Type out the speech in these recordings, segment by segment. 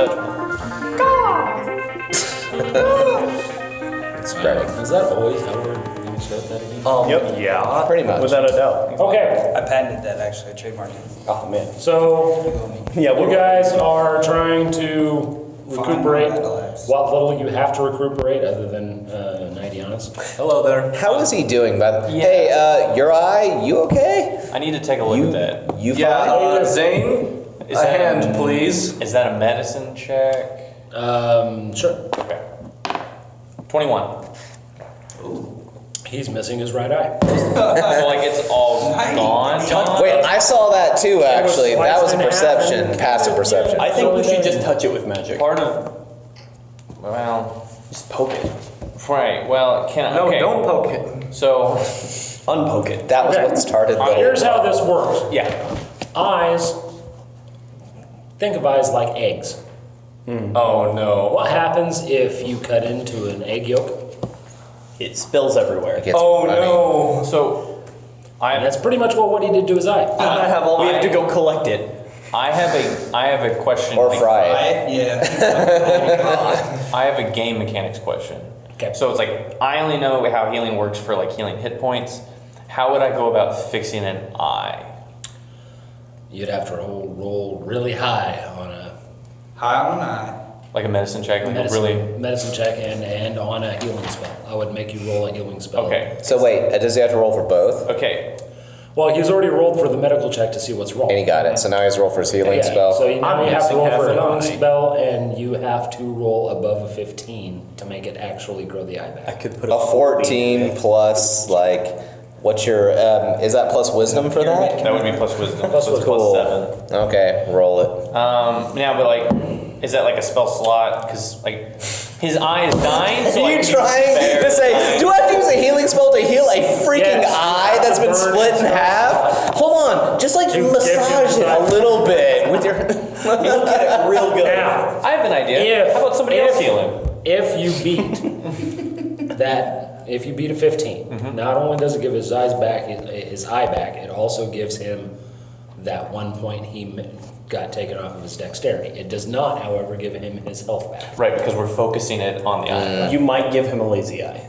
touch It's spreading. Is that always how we're going to start that again? Yep. Yeah, pretty much. Without a doubt. Okay, I patented that actually, I trademarked it. Oh man. so Yeah, you guys are trying to recuperate Find my battle axe. what little you have to recuperate other than Nidianus. Hello there. How is he doing, by the Yeah. Hey, your eye, you okay? I need to take a look You, at that. you Yeah, fine? Zayne, Is a that hand, please. Is that a medicine check? Sure. Okay. 21. He's missing his right eye. So like it's all gone. Wait, I saw that too, actually. That was a sliced in half perception, and- passive perception. I think we should just touch it with magic. Part of. Well, Just poke it. right. Well, can I? No, Okay. don't poke it. So, Unpoke it. That was Okay. what started the Here's how this works. yeah. Eyes, think of eyes like eggs. Oh no. What happens if you cut into an egg yolk? It spills everywhere. It gets Oh runny. no. So, And that's pretty much what he did to his eye. I have all We have to go collect it. I have a question. Or like, fry it. Yeah. I have a game mechanics question. Okay. So it's like I only know how healing works for like healing hit points. How would I go about fixing an eye? You'd have to roll really high on a High on an eye. Like a medicine check? Like medicine check and on a healing spell. I would make you roll a healing spell. Okay. So wait, does he have to roll for both? Okay. Well, he's already rolled for the medical check to see what's wrong. And he got it. So now he has to roll for his healing Yeah, spell. So now I'm you have to missing roll half for a an healing eye. spell, and you have to roll above a 15 to make it actually grow the eye I back. could put A 14 plus, like, what's your, is that plus wisdom for that? That would be plus wisdom. Plus so it's Cool. plus 7. Okay, roll it. Yeah, but like, is that like a spell slot? Because like, his eye is dying. So Are I you can trying spare to say, time. do I have to use a healing spell to heal a freaking Yes. eye that's been Burn split in it. half? Hold on, just like You massage give it a it little bit with your. Look at it real good. Now, I have an idea. How about somebody else heal him? If you beat that, if you beat a 15, not only does it give his eye back, it also gives him that 1 point he got taken off of his dexterity. It does not, however, give him his health back. Right, because we're focusing it on the eye. You might give him a lazy eye.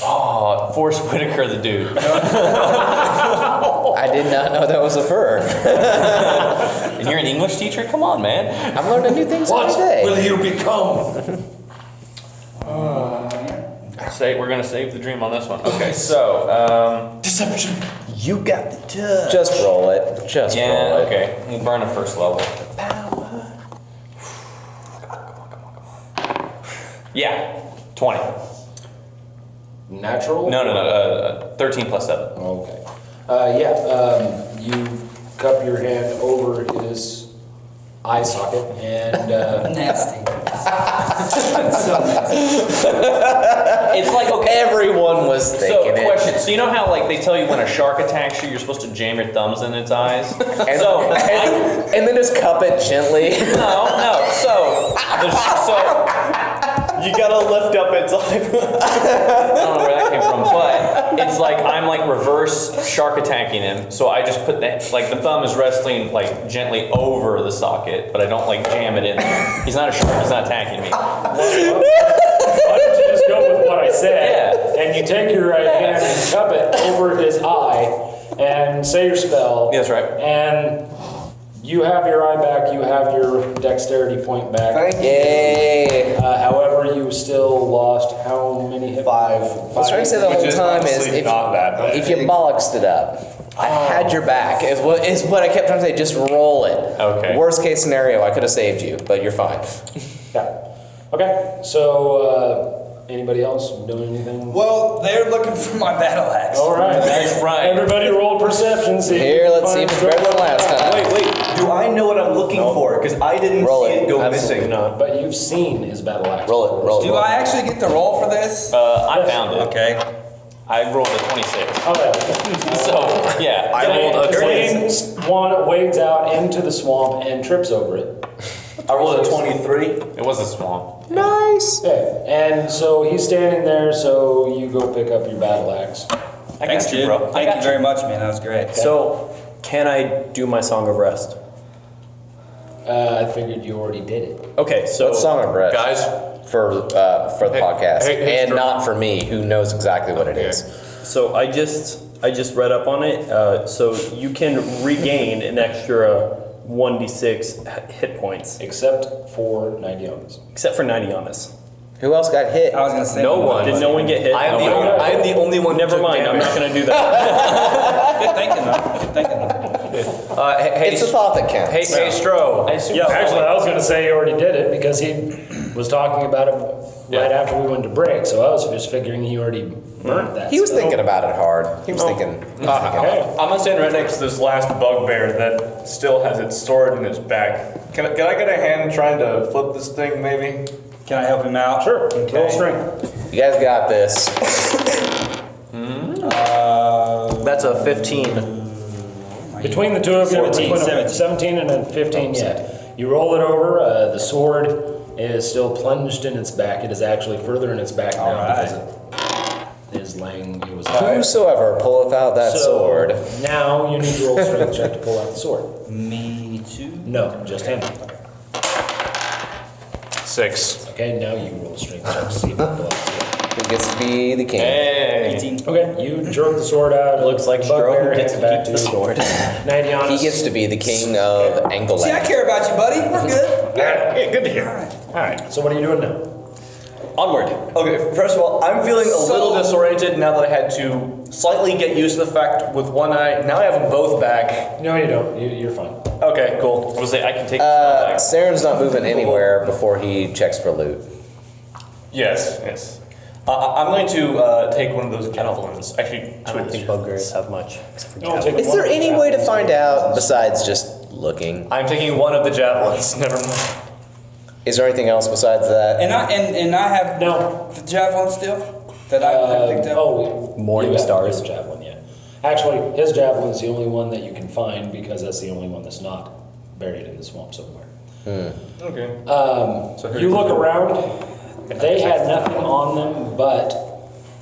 Oh, Forrest Whitaker, the dude. I did not know that was a fur. And you're an English teacher? Come on, man. I'm learning new things every What day. will you become? We're gonna save the dream on this one. Okay, so Deception. You got the touch. Just roll it. Just yeah, roll it. okay. We'll burn a first level. Yeah, 20. Natural? No, 13 plus 7. Okay. You cup your hand over his eye socket and Nasty. It's like, okay. Everyone was So, thinking it. question. So, you know how, like, they tell you when a shark attacks you, you're supposed to jam your thumbs in its eyes? And, So, and then just cup it gently. no. So, You gotta lift up its eye. I don't know where that came from, but it's like I'm like reverse shark attacking him. So I just put the thumb is resting like gently over the socket, but I don't like jam it in there. He's not a shark. He's not attacking me. why don't you just go with what I said? Yeah. And you take your right hand and cup it over his eye and say your spell. Yeah, that's right. And you have your eye back, you have your dexterity point back. Yay. However, you still lost how many hit Five. I was trying to say the whole Which is time is honestly if, not that bad. if you bollocksed it up, I had your back. Is what I kept trying to say. Just roll it. Okay. Worst case scenario, I could have saved you, but you're fine. Yeah. Okay, so anybody else doing anything? Well, they're looking for my battle axe. All right. That's right. Everybody roll perception. See if Here, you can let's see if find it's better than last time. Wait. Do I know what I'm looking for? Because I didn't Roll see it. it go Absolutely missing. not. But you've seen his battle axe. Roll it. Roll it. Do I actually get to roll for this? I found it. Okay. I rolled a 26. Oh, yeah. So yeah. I rolled a Zayne wades out into the swamp and trips over it. I rolled a 23. It was a swamp. Nice. Okay, and so he's standing there, so you go pick up your battle axe. I Thanks, got you, dude. bro. Thank you very much, man. That was great. So, can I do my Song of Rest? I figured you already did it. Okay, so What song of Brett? guys, For the podcast, hey, and Strom- not for me, who knows exactly what it is. so I just read up on it. So you can regain an extra 1d6 hit points, Except for Nidianus. except for Nidianus. Who else got hit? I was gonna say No one. Did no one get hit? I am the only one. who Never took mind. I'm damage. not going to do that. Good thinking though. Good thinking though. Hey, It's the thought that counts. hey, Stro. I assume Yeah, so. actually, I was going to say he already did it because he was talking about it right after we went to break. So I was just figuring he already burnt that. He was stuff. thinking about it hard. He was thinking. Okay. I'm gonna stand right next to this last bugbear that still has its sword in its back. Can I get a hand trying to flip this thing, maybe? Can I help him out? Sure. Okay. Roll strength. You guys got this. That's a 15. Between the two of you, it's 17, between a 17 and a 15, yeah. You roll it over, the sword is still plunged in its back. It is actually further in its back now because it is laying, it was Whosoever pulleth out that sword. Now you need to roll a strength check to pull out the sword. Me too. No, just him. 6. Okay, now you roll a strength check to see if you pull out the sword. Who gets to be the king? Hey. 18. Okay, you jerk the sword out. Looks like Bugbear Stro gets hands to back keep the sword. Nidianus. He gets to be the king of Angola. See, I care about you, buddy. We're good. Yeah, good to hear. Alright, so what are you doing now? Onward. Okay, first of all, I'm feeling a So- little disoriented now that I had to slightly get used to the fact with one eye. Now I have them both back. No, you don't. You're fine. Okay, cool. I was gonna say I can take the spell back. Saren's not moving anywhere before he checks for loot. Yes. I'm going to take one of those javelins. Actually, I don't think bugbears have much, except for You don't take Is there any way to find out besides just looking? I'm taking one of the javelins. Never mind. Is there anything else besides that? And I have No. the javelin still that I picked up. Morning you have stars. his javelin, yeah. Actually, his javelin's the only one that you can find because that's the only one that's not buried in the swamp somewhere. Okay. You look around, they had nothing on them but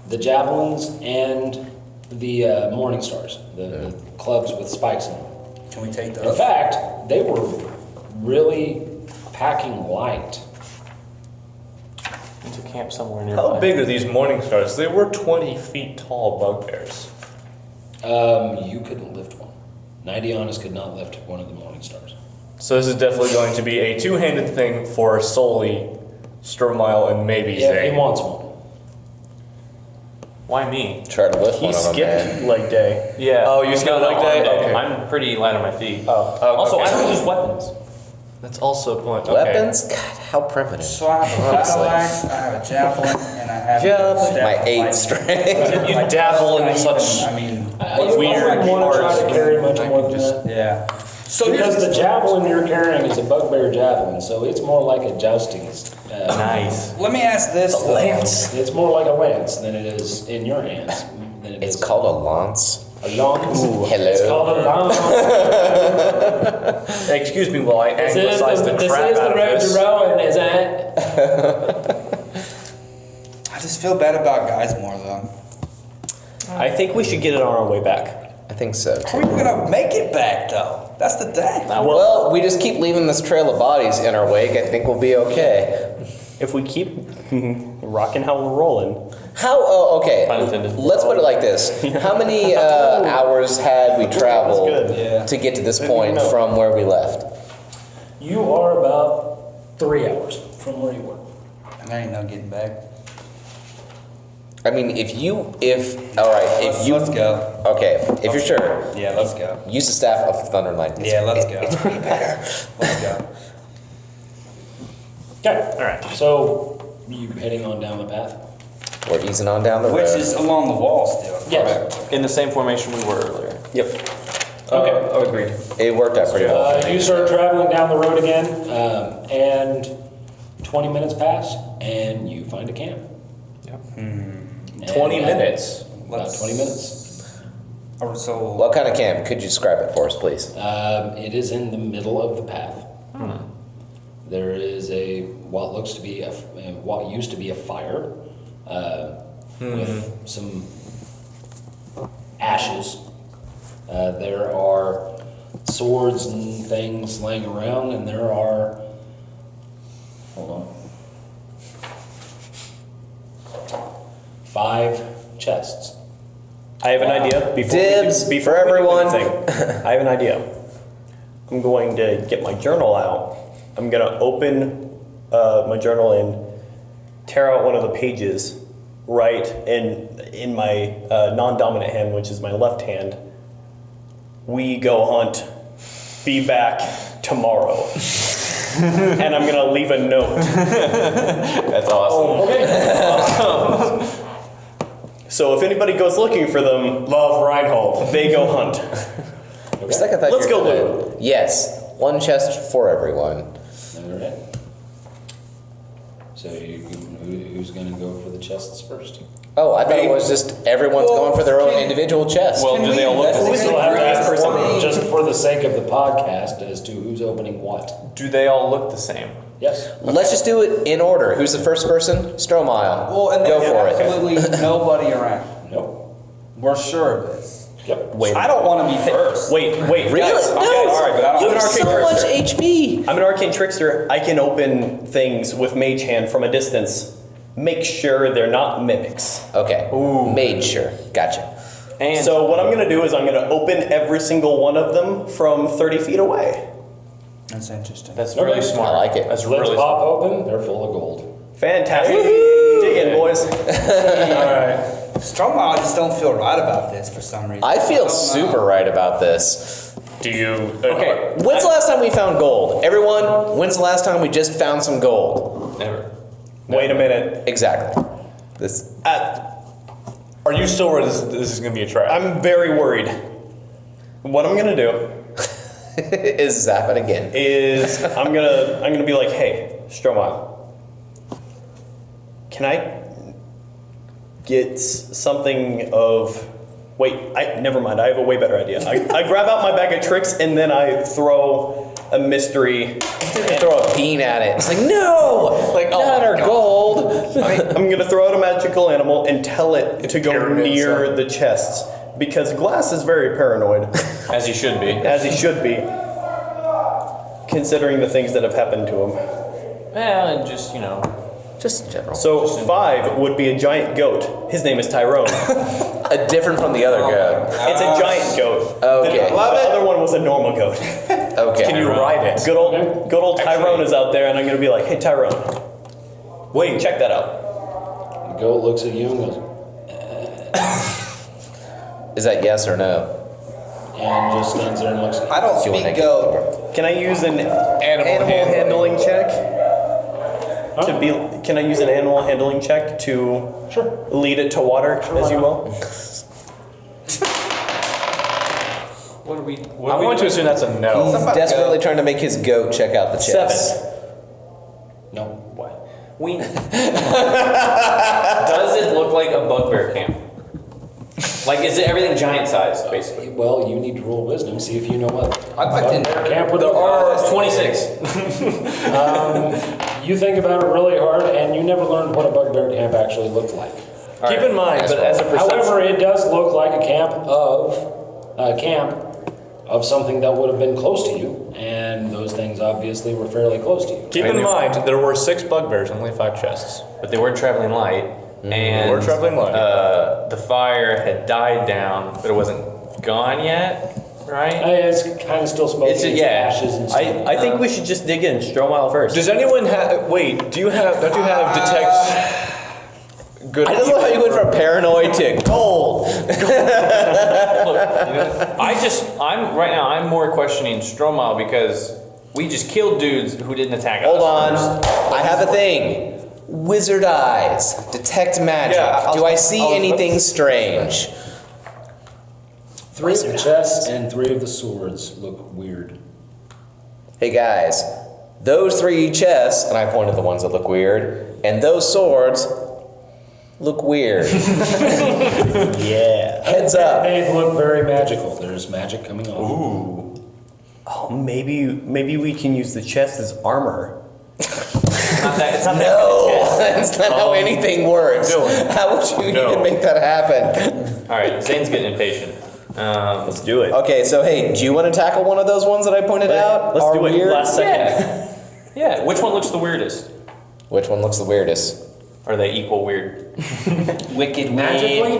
the javelins and the morning stars, the clubs with spikes in them. Can we take In those? fact, they were really packing light. Into camp somewhere nearby. How big are these morning stars? They were 20 feet tall bugbears. You couldn't lift one. Nidianus could not lift one of the morning stars. So this is definitely going to be a two-handed thing for solely Stromile and maybe Yeah, Zayne. he wants one. Why me? Try to lift He one of them, skipped man. leg day. Yeah. Oh, you skipped leg day? Okay. I'm pretty light on my feet. Oh, Also, okay. I don't use weapons. That's also a point. Okay. Weapons? God, how primitive. So I have a battle axe, I have a javelin, and I have Javelin. a staff My of 8 lightning. strength. You dabble in I such mean, weird I wouldn't want to try to parts. carry much more than that. yeah. So Because the javelin you're carrying is a bugbear javelin, so it's more like a jousting. Nice. Let me ask this. though. It's more like a lance than it is in your hands. Than it It's is called a lance. a lance. Hello. It's called a lance. Excuse me while I This is anglicize the this crap is the out of road this. to Rowan, is it? I just feel bad about guys more though. I think we should get it on our way back. I think so. How are we gonna make it back though? That's the thing. Well, we just keep leaving this trail of bodies in our wake. I think we'll be okay. If we keep rocking how we're rolling. How? Oh, okay. Pun intended. Let's put it like this. How many hours had we traveled Yeah. to get to this point from where we left? You are about 3 hours from where you were. And there ain't no getting back. I mean, if all right, if you, Let's go. okay, if you're sure, Yeah, let's go. use the staff of Thunder and Lightning. Yeah, let's go. It's way better. Let's go. Okay, all right. So you heading on down the path? We're easing on down the road. Which is along the wall still. Yes. In the same formation we were earlier. Yep. Okay. Agreed. It worked out pretty well. for me. You start traveling down the road again, and 20 minutes pass, and you find a camp. And 20 minutes. About 20 minutes. So What kind of camp? Could you describe it for us, please? It is in the middle of the path. There is what looks to be what used to be a fire with some ashes. There are swords and things laying around, and there are. Hold on. 5 chests. I have an idea. Dibs before for we do everyone. anything, I have an idea. I'm going to get my journal out. I'm going to open my journal and tear out one of the pages, right in my non-dominant hand, which is my left hand. We go hunt. Be back tomorrow. And I'm going to leave a note. That's awesome. So if anybody goes looking for them, Love Reinhold. they go hunt. For a second, I thought Let's you were go gonna- Yes, 1 chest for everyone. Alright. So who's going to go for the chests first? Oh, I thought it was just everyone's going for their own individual chest. Well, do they all look the We same? still have to ask person. just for the sake of the podcast as to who's opening what. Do they all look the same? Yes. Let's just do it in order. Who's the first person? Stromile. Well, and Go there's for it. absolutely nobody around. Nope. We're sure of this. Yep. Wait. I don't want to be first. Wait. Really? Guys, No. okay, all right, but You I'm an have arcane so much trickster. HP. I'm an arcane trickster. I can open things with mage hand from a distance. Make sure they're not mimics. Okay. Made sure. Gotcha. And So what I'm gonna do is I'm gonna open every single one of them from 30 feet away. That's interesting. that's really Okay. smart. I like it. That's Lids really pop smart. open, they're full of gold. Fantastic. Dig in, boys. Stromile, I just don't feel right about this for some reason. I feel don't know. super right about this. Do you? Okay. When's the last time we found gold? Everyone, when's the last time we just found some gold? Never. Wait a minute. Exactly. This. Are you still worried this is going to be a trap? I'm very worried. What I'm gonna do is zap it again. is I'm gonna be like, hey, Stromile, can I get something of? Wait, never mind. I have a way better idea. I grab out my bag of tricks and then I throw a mystery. Throw a bean at it. It's like, no! Like, oh not my our God. gold. I'm gonna throw out a magical animal and tell it to go Pyramid near stuff. the chests because Glass is very paranoid, As you should be. as he should be, considering the things that have happened to him. Well, and just, you know. Just in general. So 5 would be a giant goat. His name is Tyrone. Different from the other goat. It's a giant goat. Okay. The other one was a normal goat. Okay. Can you ride it? Good old Tyrone is out there, and I'm gonna be like, hey Tyrone, wait, check that out. The goat looks at you and goes, Is that yes or no? and just stands there and looks. I don't Do you wanna speak get goat. Can I use an animal handling check? To be? Can I use an animal handling check to lead it to water, as you will? What are we? I'm going to assume that's a no. He's desperately trying to make his goat check out the chest. 7. No. What? We. Does it look like a bugbear camp? Like, is it everything giant sized, basically? Well, you need to roll wisdom, see if you know what. I'd like to know. Camp with There the are 26. You think about it really hard, and you never learned what a bugbear camp actually looked like. Keep in mind, But as a perception. However, it does look like a camp of something that would have been close to you, and those things obviously were fairly close to you. keep in mind, there were 6 bugbears, only 5 chests. But they were traveling light. And We're traveling light. the fire had died down, but it wasn't gone yet, right? It's kind of still smoking. It's It's yeah. ashes and stuff. I think we should just dig in Stromile first. Does anyone have? Wait, don't you have detect? Good. I just love how you went from paranoid to gold. Look, I'm more questioning Stromile because we just killed dudes who didn't attack us. Hold on. first. I have a thing. Wizard eyes. Detect magic. Yeah, Do I see anything strange? 3 of the chests and 3 of the swords look weird. Hey guys, those 3 chests, and I pointed the ones that look weird, and those swords look weird. Yeah. Heads up. They look very magical. There's magic coming off. Oh, maybe we can use the chest as armor. It's not that No, that's not how anything works. How would you even make that happen? All right, Zane's getting impatient. Let's do it. Okay, so hey, do you want to tackle one of those ones that I pointed out? Let's Are do it weird? last second. Yeah. Which one looks the weirdest? Which one looks the weirdest? Are they equal weird? Wicked Magically,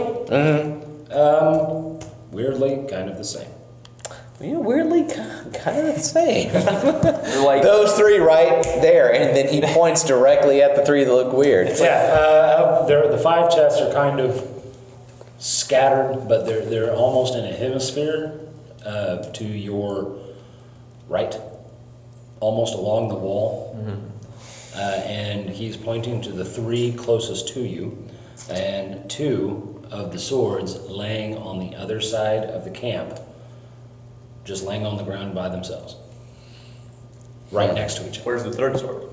Mm-hmm. weirdly, kind of the same. Yeah, weirdly, kind of the same. Like Those three right there, and then he points directly at the three that look weird. The 5 chests are kind of scattered, but they're almost in a hemisphere to your right, almost along the wall. And he's pointing to the 3 closest to you, and 2 of the swords laying on the other side of the camp, just laying on the ground by themselves, right next to each other. Where's the third sword?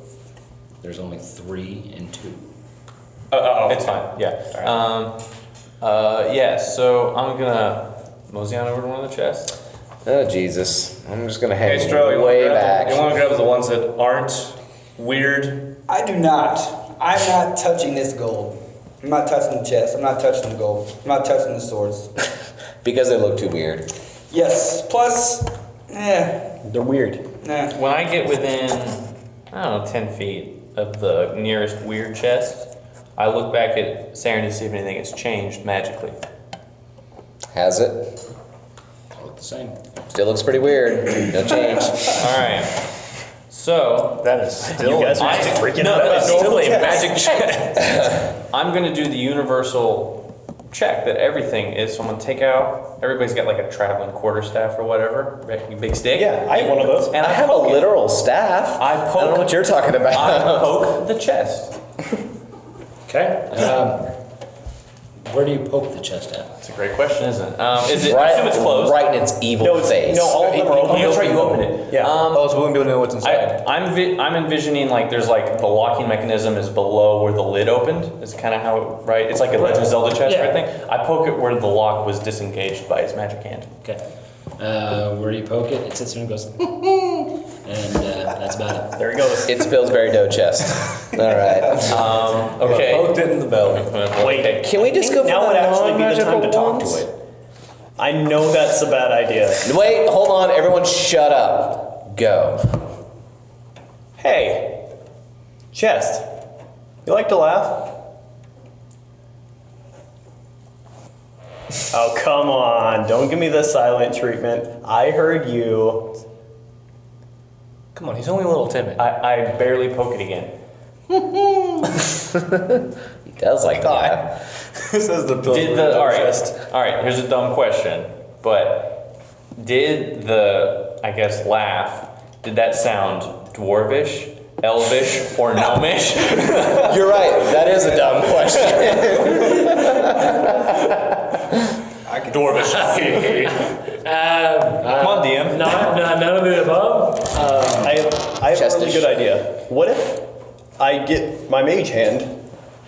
There's only 3 and 2. it's fine. Yeah. Yeah. So I'm gonna mosey on over to one of the chests. Oh Jesus! I'm just gonna hang Hey, Stro, you way want back. to grab the ones that aren't weird? I do not. I'm not touching this gold. I'm not touching the chest. I'm not touching the gold. I'm not touching the swords. Because they look too weird. Yes. Plus, They're weird. nah. When I get within, I don't know, 10 feet of the nearest weird chest, I look back at Serin to see if anything has changed magically. Has it? Look the same. Still looks pretty weird. No change. All right. So That is still. You guys are just freaking no, out. it's still a magic check. I'm gonna do the universal check that everything is. So I'm gonna take out. Everybody's got like a traveling quarterstaff or whatever, big stick. Yeah, I have one of those. And I have a poke it. literal staff. I I don't know poke. what you're talking I about. poke the chest. Okay. Where do you poke the chest at? That's a great question, isn't it? Is it? I Right, assume it's closed. right in its evil No, it's, face. no, all of them are open. Oh, that's right. You open it. Yeah. Oh, so we wouldn't be able to know what's inside. I'm envisioning like there's like the locking mechanism is below where the lid opened. Is kind of how it, right? It's like a Legend of Zelda chest, Yeah. right thing. I poke it where the lock was disengaged by his magic hand. Okay. Where do you poke it? It sits there and goes, and that's about it. There he goes. It's Pillsbury dough chest. All right. Okay. Poked it in the belly. Wait, Can we just go for now the would actually be the time to non-magical talk ones? to it. I know that's a bad idea. Wait, hold on. Everyone shut up. Go. Hey, chest. You like to laugh? Oh, come on. Don't give me the silent treatment. I heard you. Come on, he's only a little timid. I barely poke it again. He does like to laugh. This is the Did the all right? Here's a dumb question, but did the laugh? Did that sound dwarvish, elvish, or gnomish? You're right. That is a dumb question. Dwarvish. Come on, DM. None of the above. I have a really Chestish. good idea. What if I get my mage hand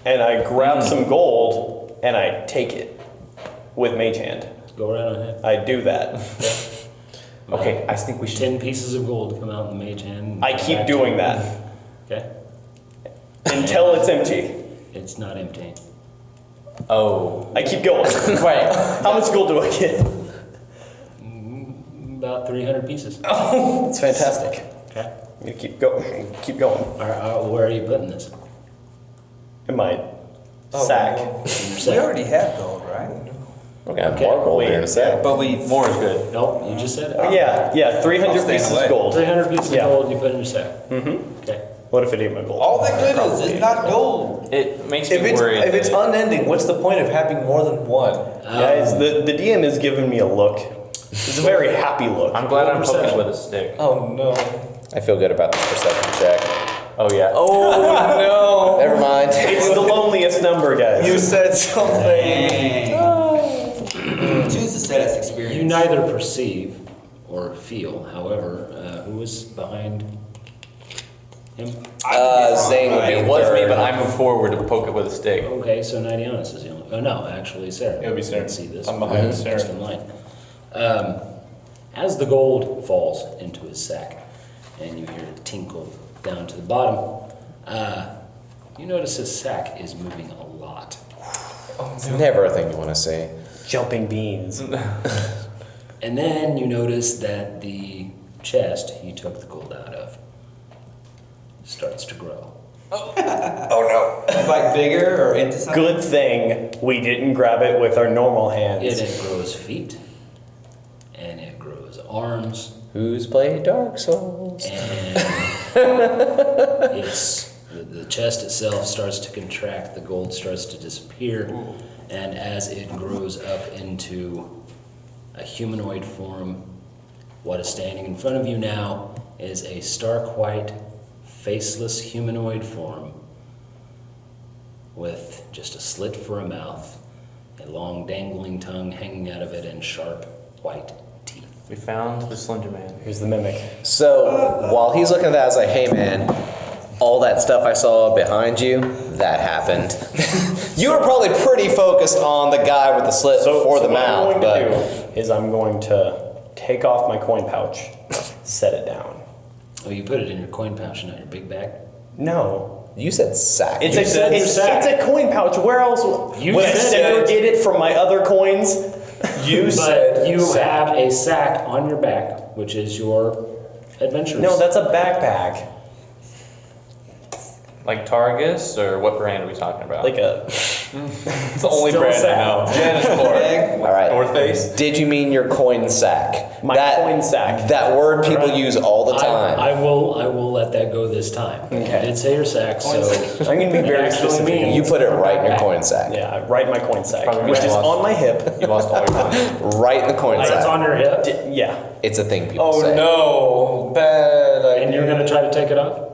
and I grab some gold and I take it with mage hand? Go right on ahead. I do that. Okay, I think we should. 10 pieces of gold come out in the mage hand. I keep doing that Okay. until it's empty. It's not empty. Oh, I keep going. right. How much gold do I get? About 300 pieces. It's fantastic. Okay. I'm gonna keep going. Keep going. Where are you putting this? In my sack. In your We sack? already have gold, right? We're gonna have more gold here in a sec. But we. More is good. Nope, you just said it. Yeah, 300 stay pieces away. of gold. 300 pieces Yeah. of gold you put in your sack. Mm-hmm. Okay. What if it ain't my gold? All that glitters is not gold. It makes me If it's worried. if it's that- unending, what's the point of having more than one? Guys, the DM is giving me a look. It's a very happy look. I'm glad I'm poking Perception. with a stick. Oh no. I feel good about this perception check. Oh yeah. Oh Never mind. It's the loneliest number, guys. no. You said something. Dang. Choose to set us experience. You neither perceive or feel, however, who is behind him. Zayne would be It was me, third. but I moved forward to poke it with a stick. Okay, so Nidianus is the only. Oh no, actually, Serin. It would be Serin. Let's see this. I'm behind Next Serin. in line. As the gold falls into his sack, and you hear it tinkle down to the bottom, you notice his sack is moving a lot. It's never a thing you want to see. Jumping beans. And then you notice that the chest he took the gold out of starts to grow. Like bigger or into something? Good thing we didn't grab it with our normal hands. It grows feet, and it grows arms, Who's played Dark Souls? and the chest itself starts to contract, the gold starts to disappear, and as it grows up into a humanoid form, what is standing in front of you now is a stark white, faceless humanoid form with just a slit for a mouth, a long dangling tongue hanging out of it, and sharp white teeth. We found the Slender Man. Here's the mimic. So while he's looking at that, I was like, hey man, all that stuff I saw behind you, that happened. You were probably pretty focused on the guy with the slit for the mouth, what I'm but going to do is I'm going to take off my coin pouch, set it down. Oh, you put it in your coin pouch, not your big bag? No. you said sack. It's sack. a coin pouch. Where else You would I said segregate it from my other coins? You But said you sack. have a sack on your back, which is your adventurous. No, that's a backpack. Like Targus, or what brand are we talking about? Like a. It's the only Still brand sack. I know. Janus All right. North Face. Did you mean your coin sack? My coin sack. That word people use all the time. I will let that go this time. Okay. You did say your sack, so I'm going to be very Actually specific. means- you put it right in your coin sack. Yeah, right in my coin sack, Probably which is lost. on my hip. You lost all your money. Right in the coin like it's sack. on your hip, Yeah. It's a thing people Oh say. no, bad idea. and you're gonna try to take it off.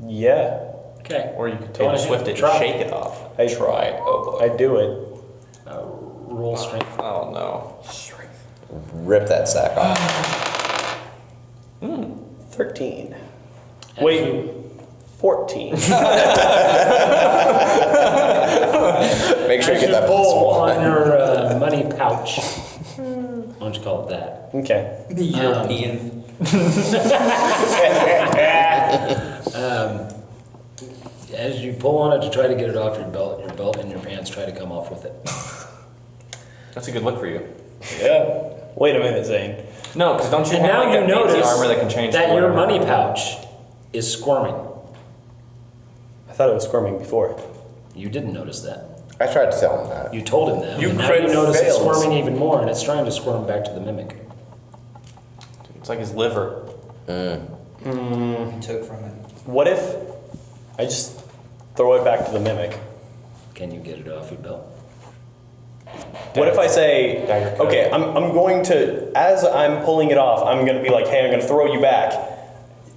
Yeah. Okay. Or you could Go Taylor ahead. Swift it and Try. shake it off. I try. Oh boy. I do it. Roll strength. Oh no. Rip that sack off. 13. As Wait. you- 14. Make sure you as get that plus pull one. on your money pouch. Why don't you call it that? Okay. European. As you pull on it to try to get it off your belt and your pants try to come off with it. That's a good look for you. Yeah. Wait a minute, Zane. No, because don't you And have now like you that fancy notice armor that can change that to your whatever? money pouch is squirming. I thought it was squirming before. You didn't notice that. I tried to tell him that. You told him that. You and now crit you notice it's fails. squirming even more, and it's trying to squirm back to the mimic. It's like his liver. Took from it. What if I just throw it back to the mimic? Can you get it off your belt? What if I say, Dagger cut. okay, I'm going to, as I'm pulling it off, I'm going to be like, hey, I'm going to throw you back.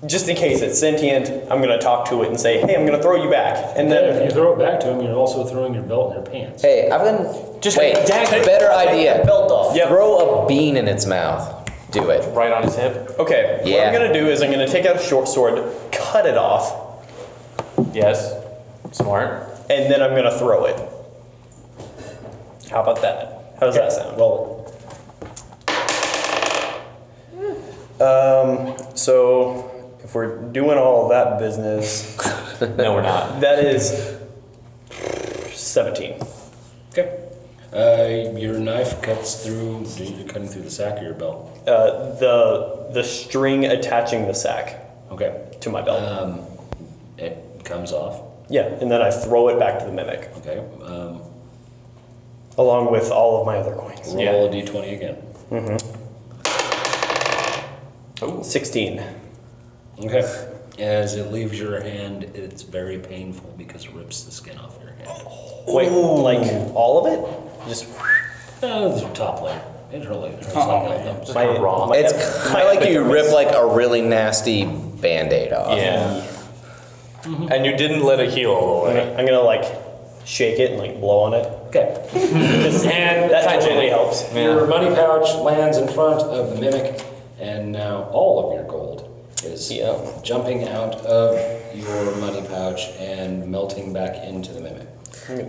Just in case it's sentient, I'm going to talk to it and say, hey, I'm going to throw you back. And Then if then you throw it back to him, you're also throwing your belt in your pants. Hey, I've been. Just wait. dagger- Better take idea. the belt off. Yep. Throw a bean in its mouth. Do it. Right on his hip. Okay, what Yeah. I'm going to do is I'm going to take out a short sword, cut it off, Yes. Smart. and then I'm going to throw it. How about that? How does that sound? Roll So if we're doing all of that business, No, we're not. that is 17. it. Okay. Your knife cuts through. You're cutting through the sack of your belt. The string attaching the sack Okay. to my belt. It comes off. Yeah, and then I throw it back to the mimic, Okay. along with all of my other coins. Roll Yeah. a d20 again. 16. Okay. As it leaves your hand, it's very painful because it rips the skin off your hand. Wait, like all of it? Just The top layer. It really hurts like hell, though. Just kind of raw. It's kind of like you rip like a really nasty Band-Aid off. Yeah. And you didn't let it heal all the way. I'm gonna like shake it and like blow on it. Okay. And That totally helps. your money pouch lands in front of the mimic, and now all of your gold is jumping out of your money pouch and melting back into the mimic.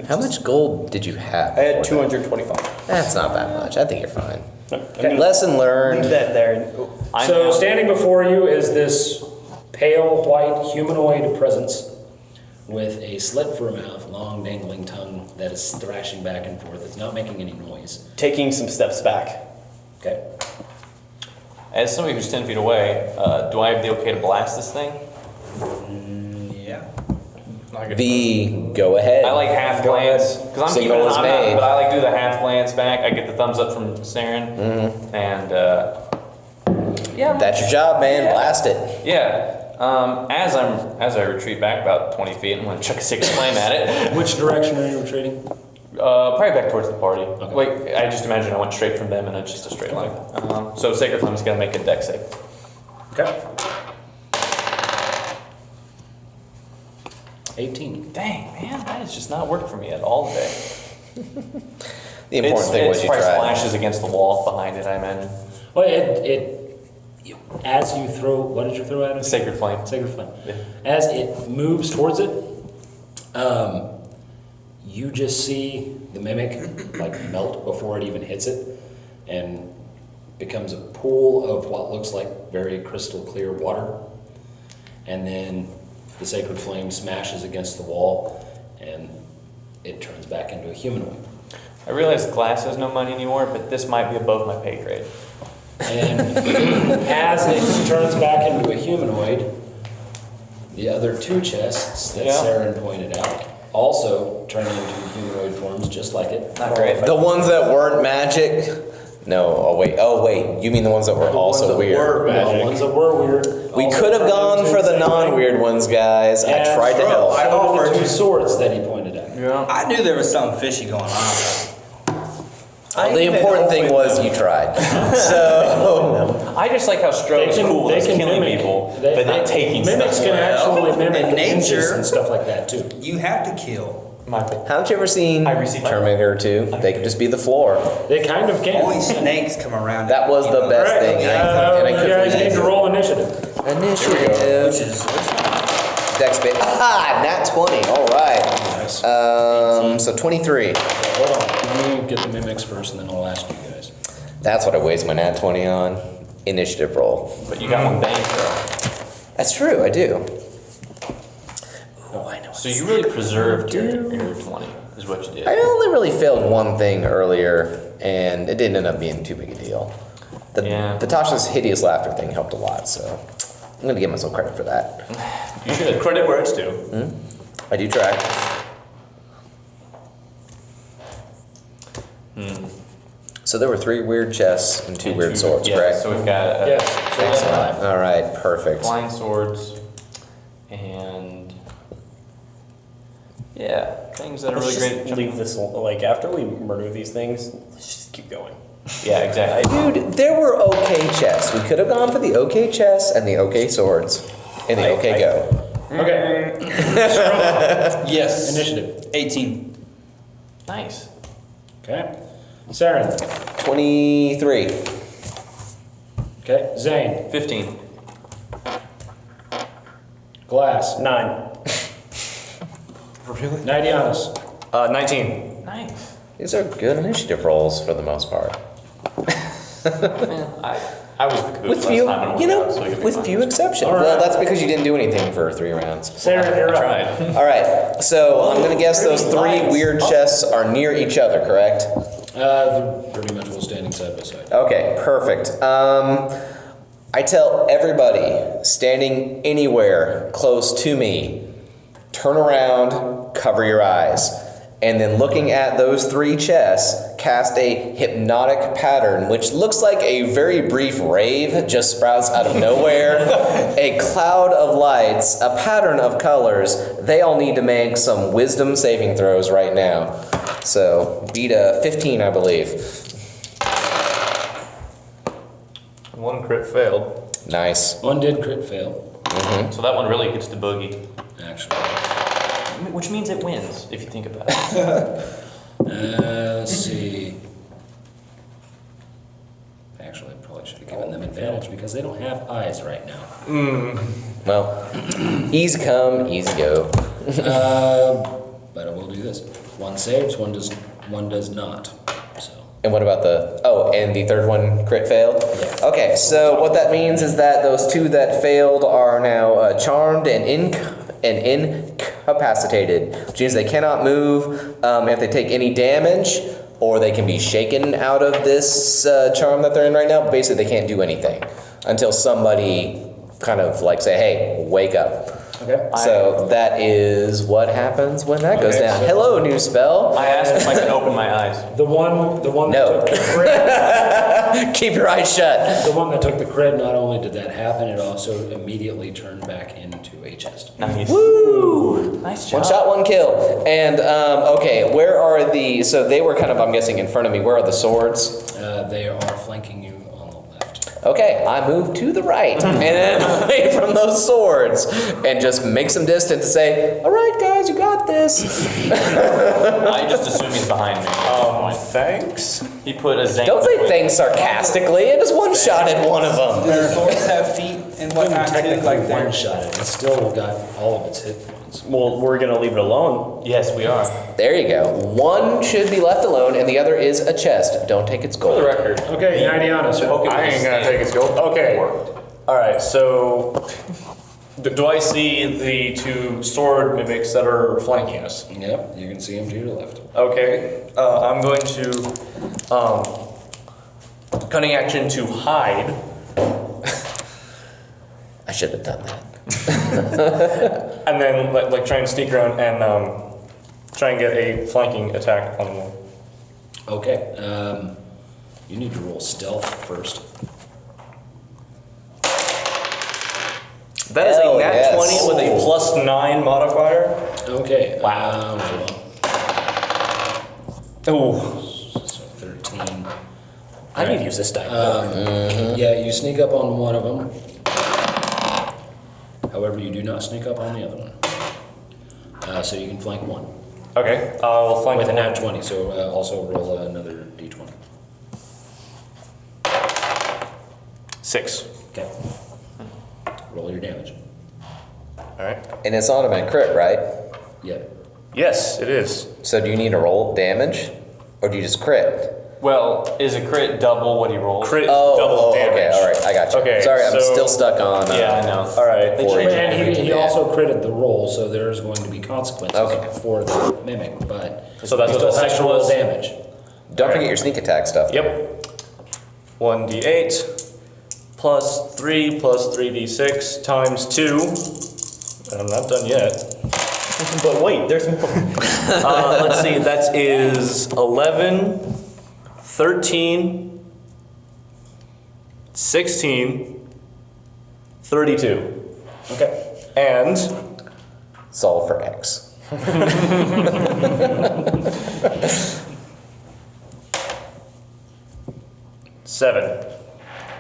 How much gold did you have? I had before that? 225. That's not that much. I think you're fine. I'm gonna Lesson leave learned. that there. So standing before you is this pale white humanoid presence with a slit for a mouth, long dangling tongue that is thrashing back and forth. It's not making any noise. Taking some steps back. Okay. As somebody who's 10 feet away, do I have the okay to blast this thing? Yeah. Go ahead. I like half glance because I'm keeping Signal it is on, made. but I like do the half glance back. I get the thumbs up from Serin, and yeah, That's your job, man. Yeah. Blast it. yeah. As I retreat back about 20 feet, I'm gonna chuck a sacred flame at it. Which direction are you retreating? Probably back towards the party. Okay. Wait, I just imagine I went straight from them and it's just a straight line. So sacred flame's gonna make a deck save. Okay. 18. Dang, man, that has just not worked for me at all today. The important thing was you probably tried. splashes against the wall behind it, I imagine. Well, as you throw, what did you throw at it? Sacred flame. Sacred flame. Yeah. As it moves towards it, you just see the mimic like melt before it even hits it, and becomes a pool of what looks like very crystal clear water, and then the sacred flame smashes against the wall, and it turns back into a humanoid. I realize glass has no money anymore, but this might be above my pay grade. And as it turns back into a humanoid, the other two chests that Yeah. Serin pointed out also turn into humanoid forms just like it. Not great. The ones that weren't magic? No, oh wait, you mean the ones that were also weird? The ones that were weird. We also could have turned gone into for the the same non-weird ones, guys. I And tried to help. I offered the two you. swords that he pointed at. Yeah. I knew there was something fishy going on. The important thing was you tried. So, I just like how Stroke's cool as killing people, but not taking Mimics stuff. can actually mimic in ninjas nature- and stuff like that too. You have to kill. haven't you ever seen I received my- Terminator 2? They could just be the floor. They kind of can. Only snakes come around. That was the best Right, thing. And I you couldn't guys need resist. to roll initiative. Initiative. Which is Dex bit. Ah, nat 20. All right. Nice. So 23. Hold on. Let me get the mimics first, and then I'll ask you guys. That's what I waste my nat 20 on. Initiative roll. But you got one bang throw. That's true, I do. Oh, I know. So you really preserved your 20, is what you did. I only really failed one thing earlier, and it didn't end up being too big a deal. Yeah. The Tasha's hideous laughter thing helped a lot, so I'm gonna give myself credit for that. You should. Credit where it's due. I do try. So there were 3 weird chests and 2 weird swords, Yeah, correct? so we've got Yes. So that's Excellent. 5. All right, perfect. flying swords and yeah, things that are Let's really just great. leave this, like, after we murder these things, let's just keep going. Yeah, exactly. Dude, there were okay chests. We could have gone for the okay chests and the okay swords. And the okay go. Okay. yes. Initiative. 18. Nice. Okay. Serin. 23. Okay. Zayne. 15. Glass. 9. Nidianus. 19. Nice. These are good initiative rolls for the most part. Man, I was the caboose With last few, time. and you it worked out, so it know, could be with fun. few exceptions. All right. Well, that's because you didn't do anything for 3 rounds. Serin, you're I up. tried. All right, so I'm gonna guess those 3 weird chests are near each other, correct? They're pretty much all standing side by side. Okay, perfect. I tell everybody standing anywhere close to me, turn around, cover your eyes. And then looking at those 3 chests, cast a hypnotic pattern, which looks like a very brief rave just sprouts out of nowhere. A cloud of lights, a pattern of colors. They all need to make some wisdom saving throws right now. So beat a 15, I believe. 1 crit failed. Nice. One did crit fail, So that one really gets the boogie. actually. Which means it wins, if you think about it. Let's see. Actually, I probably should have given them advantage because they don't have eyes right now. Well, easy come, easy go. But I will do this. One saves, one does not. So And what about and the third one crit failed? Yeah. Okay, so what that means is that those 2 that failed are now charmed and incapacitated, which means they cannot move. If they take any damage, or they can be shaken out of this charm that they're in right now. Basically, they can't do anything until somebody kind of like say, "Hey, wake up." Okay. So that is what happens when that goes Okay, down. so- Hello, new spell. I asked if I could open my eyes. The one No. that took the crit, Keep your eyes shut. the one that took the crit, not only did that happen, it also immediately turned back into a chest. Nice. Woo! Nice job. One shot, one kill. And okay, where are the? So they were kind of, I'm guessing, in front of me. Where are the swords? They are flanking you on the left. Okay, I move to the right and then away from those swords and just make some distance to say, "All right, guys, you got this." I just assume he's behind me. Thanks. He put a Zayne. Don't say things sarcastically. I just one-shotted one of them. Do the swords have feet and whatnot too, Technically like one that? shot it. It's still got all of its hit points. Well, we're gonna leave it alone. Yes, we are. There you go. One should be left alone, and the other is a chest. Don't take its For the gold. record. Okay, Nidianus. I ain't gonna take his gold. Okay. All right. So, do I see the two sword mimics that are flanking us? Yep, you can see him to your left. Okay. I'm going to cunning action to hide, I should have done that. and then like try and sneak around and try and get a flanking attack on them. Okay, you need to roll stealth first. That is Hell a nat yes. 20 with a +9 modifier. Okay. Wow. Hold on. Oh. So 13. I need to use this die. Yeah, you sneak up on one of them. However, you do not sneak up on the other one. So you can flank one. Okay. I'll flank With a one. nat 20, so also roll another d20. 6. Okay. Roll your damage. All right. And it's automatic crit, right? Yeah. Yes, it is. So do you need to roll damage, or do you just crit? Well, is a crit double what he rolled? Crit is double damage. okay, all right, I got you. Okay, Sorry, I'm so- still stuck on. Yeah, I know. All right. They Four changed agent. And he Yeah. also critted the roll, so there's going to be consequences Okay. for the mimic, but So that's he what still the has to 6 roll was? damage. Don't forget your sneak attack stuff. Yep. 1d8 plus 3 plus 3d6 times 2. And I'm not done yet. But wait, there's more. Let's see, that is 11, 13, 16, 32. Okay. And Solve for X. 7.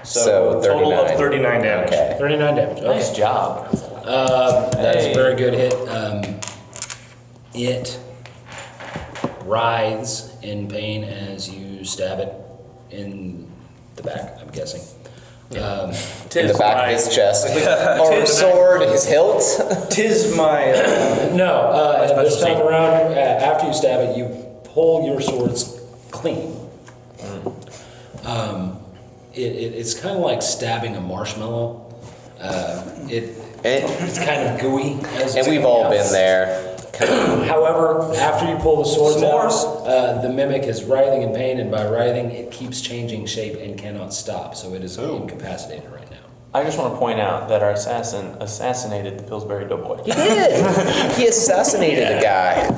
So total 39. of 39 damage. Okay. 39 damage. Okay. Nice job. That's Hey. a very good hit. It writhes in pain as you stab it in the back, I'm guessing. In the back of his chest. Or sword, his hilt. Tis my. No, this specialty. time around, after you stab it, you pull your swords clean. It's kind of like stabbing a marshmallow. It's kind of gooey. As it's And we've coming all out. been there. However, after you pull the swords S'mores. out, the mimic is writhing in pain, and by writhing, it keeps changing shape and cannot stop. So it is incapacitated right now. I just want to point out that our assassin assassinated the Pillsbury Doughboy. He did. He assassinated a guy.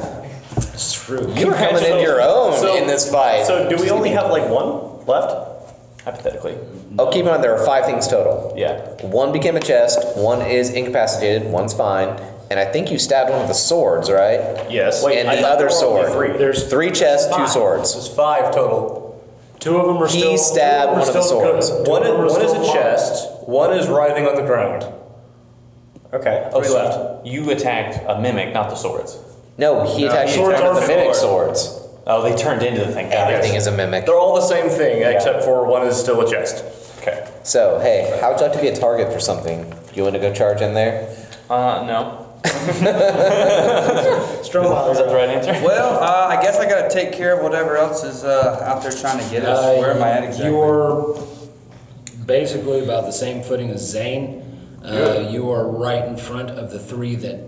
It's true. You were coming in your own in this fight. So do we only have like one left? Hypothetically. Oh, keep in mind there are 5 things total. Yeah. One became a chest, one is incapacitated, one's fine, and I think you stabbed one of the swords, right? Yes. And I the thought other there were only sword. 3. There's 3 chests, 2 swords. There's 5 total. two of them are He still. stabbed one of the swords. One is a chest, one is writhing on the ground. Okay. Oh, 3 so left. you attacked a mimic, not the swords. No, he attacked Swords one of are the mimic sword. swords. Oh, they turned into the thing. Got it. Everything is a mimic. They're all the same thing, except for one is still a chest. Okay. So, hey, how would you like to be a target for something? You want to go charge in there? No. Stromile. Is that the right answer? Well, I guess I gotta take care of whatever else is out there trying to get us. Where am I at exactly? You're basically about the same footing as Zayne. You are right in front of the 3 that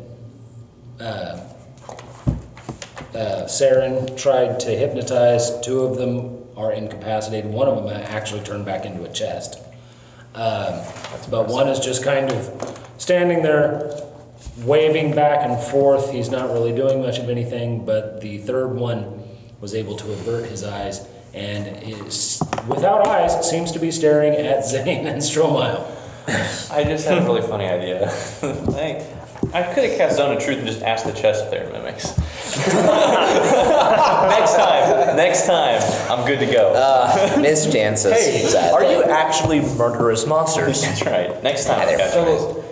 Serin tried to hypnotize. 2 of them are incapacitated. One of them actually turned back into a chest. But one is just kind of standing there, waving back and forth. He's not really doing much of anything, but the third one was able to avert his eyes and is, without eyes, seems to be staring at Zayne and Stromile. I just had a really funny idea. I could have cast Zone of Truth and just asked the chest if they're mimics. Next time, I'm good to go. Miss Jancis. Hey, are you actually murderous monsters? That's right. Next time. Hi there. Gotcha. So,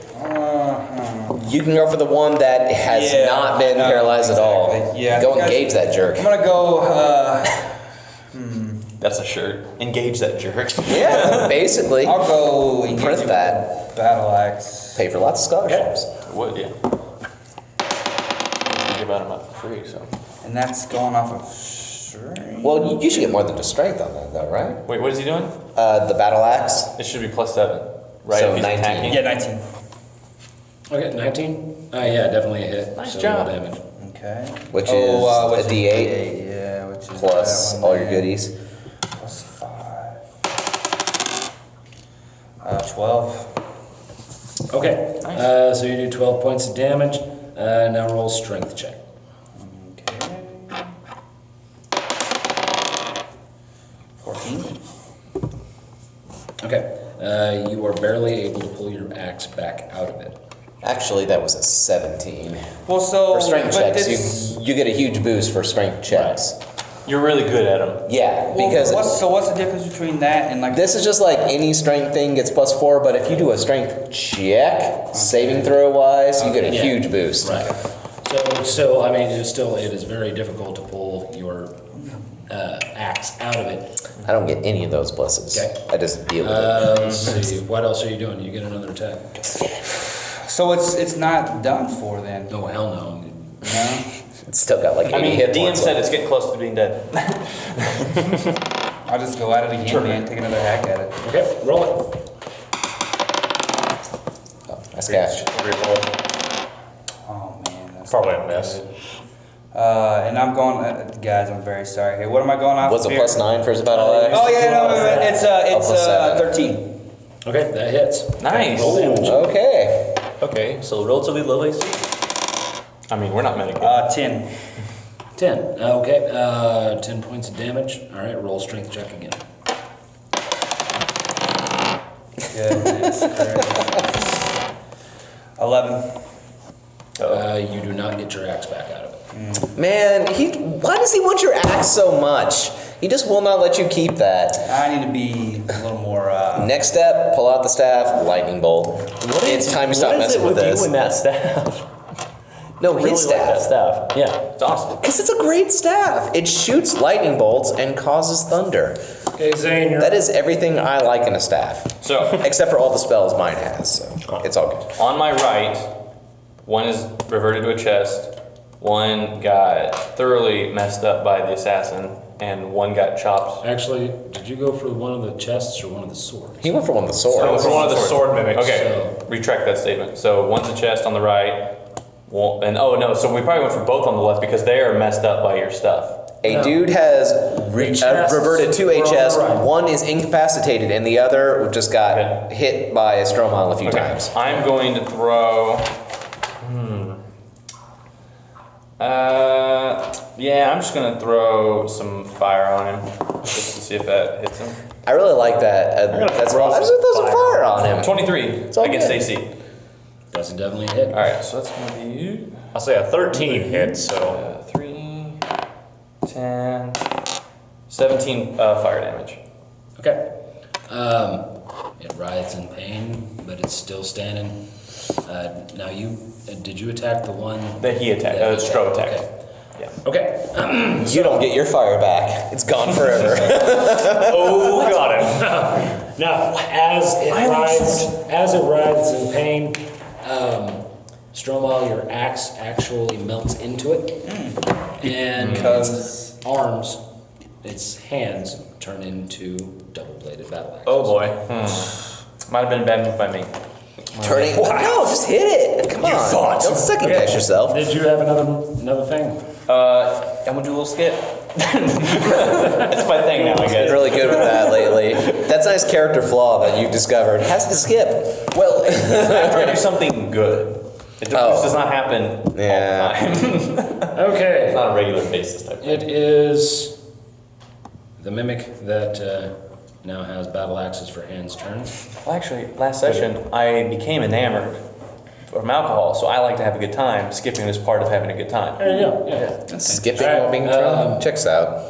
You can go for the one that has Yeah, not been no, paralyzed at all. exactly. Yeah. Go engage that jerk. I'm gonna go. That's a shirt. Engage that jerk. Yeah, basically. I'll go engage Print with that. battle axe. Pay for lots of scholarships. I would, yeah. We give out them out for free, so. And that's going off of strength. Well, you should get more than just strength on that, though, right? Wait, what is he doing? The battle axe. It should be +7, right? So if he's 19. attacking. Yeah, 19. Okay, 19? Yeah, definitely a hit. Nice So job. roll damage. Okay. Which which is a D8 D8, yeah, which is plus that one all your there. goodies. Plus 5. 12. Okay, so you do 12 points of damage. Now roll strength check. Okay. 14. Okay, you are barely able to pull your axe back out of it. Actually, that was a 17. Well, so For strength but checks, this- you get a huge boost for strength checks. You're really good at them. Yeah, well, because what's the difference between that and like this is just like any strength thing gets +4, but if you do a strength check, saving throw wise, you get a Yeah. huge boost. Right. So still, I mean, it is very difficult to pull your axe out of it. I don't get any of those blesses. Okay. I just deal with it. Let's see, what else are you doing? You get another attack. So it's not done for then. Oh, hell no. No? It's still got like 80 I mean, hit DM points said left. it's getting close to being dead. I'll just go at it again, man. Take another hack at it. Okay, roll it. Oh, nice catch. Oh man, that's Probably not a miss. good. And I'm going, guys. I'm very sorry here. What am I going off? Was of it here? +9 for his battle axe? Oh yeah, no, it's plus 7. 13. Okay, that hits. Nice. Roll damage. Okay. Okay, so relatively low AC. I mean, we're not medicated. 10. 10. Okay, 10 points of damage. All right, roll strength check again. Goodness gracious. 11. You do not get your axe back out of it. Man, why does he want your axe so much? He just will not let you keep that. I need to be a little more. Next step, pull out the staff, lightning bolt. It's time to stop messing with this. you and that staff? No, I really his like that staff. staff. Yeah. It's awesome. Because it's a great staff. It shoots lightning bolts and causes thunder. Okay, Zayne, you're That is everything I like in a staff. So, Except for all the spells mine has, so it's all good. on my right, one is reverted to a chest, one got thoroughly messed up by the assassin, and one got chopped. Actually, did you go for one of the chests or one of the swords? He went for one of the swords. Oh, for one of the sword mimics. Okay, retract that statement. So one's a chest on the right, and oh no, so we probably went for both on the left because they are messed up by your stuff. A No. dude has chests reverted to a were on the chest. right. One is incapacitated, and the other just got hit by a Stromile a few Okay, times. I'm going to throw. Yeah, I'm just gonna throw some fire on him just to see if that hits him. I really like that. That's why I just throw some fire on him. 23 all against good. AC. That's definitely a hit. All right, so that's gonna be I'll say a 13 hit, so 3, 10, 17 fire damage. Okay. It writhes in pain, but it's still standing. Now did you attack the one? That he attacked. that he Stro attacked. Okay. Yeah. Okay. You don't get your fire back. It's gone forever. oh, got him. Now, as it writhes in pain, Stromile, your axe actually melts into it, and its arms, its hands, turn into double-bladed battle axes. Oh boy. Might have been a bad move by me. Turning. No, just hit it. Come on. thought. Don't second guess yourself. Did you have another thing? I'm gonna do a little skip. That's my thing now, I Been guess. really good with that lately. That's a nice character flaw that you've discovered. Has to skip. Well, after I do something good. It Oh. does not happen Yeah. all the time. Okay. It's not a regular basis type thing. It is the mimic that now has battle axes for Hand's turn. Well, actually, last session, I became enamored from alcohol, so I like to have a good time. Skipping is part of having a good time. There you go. Yeah. Skipping while being drunk. Checks out.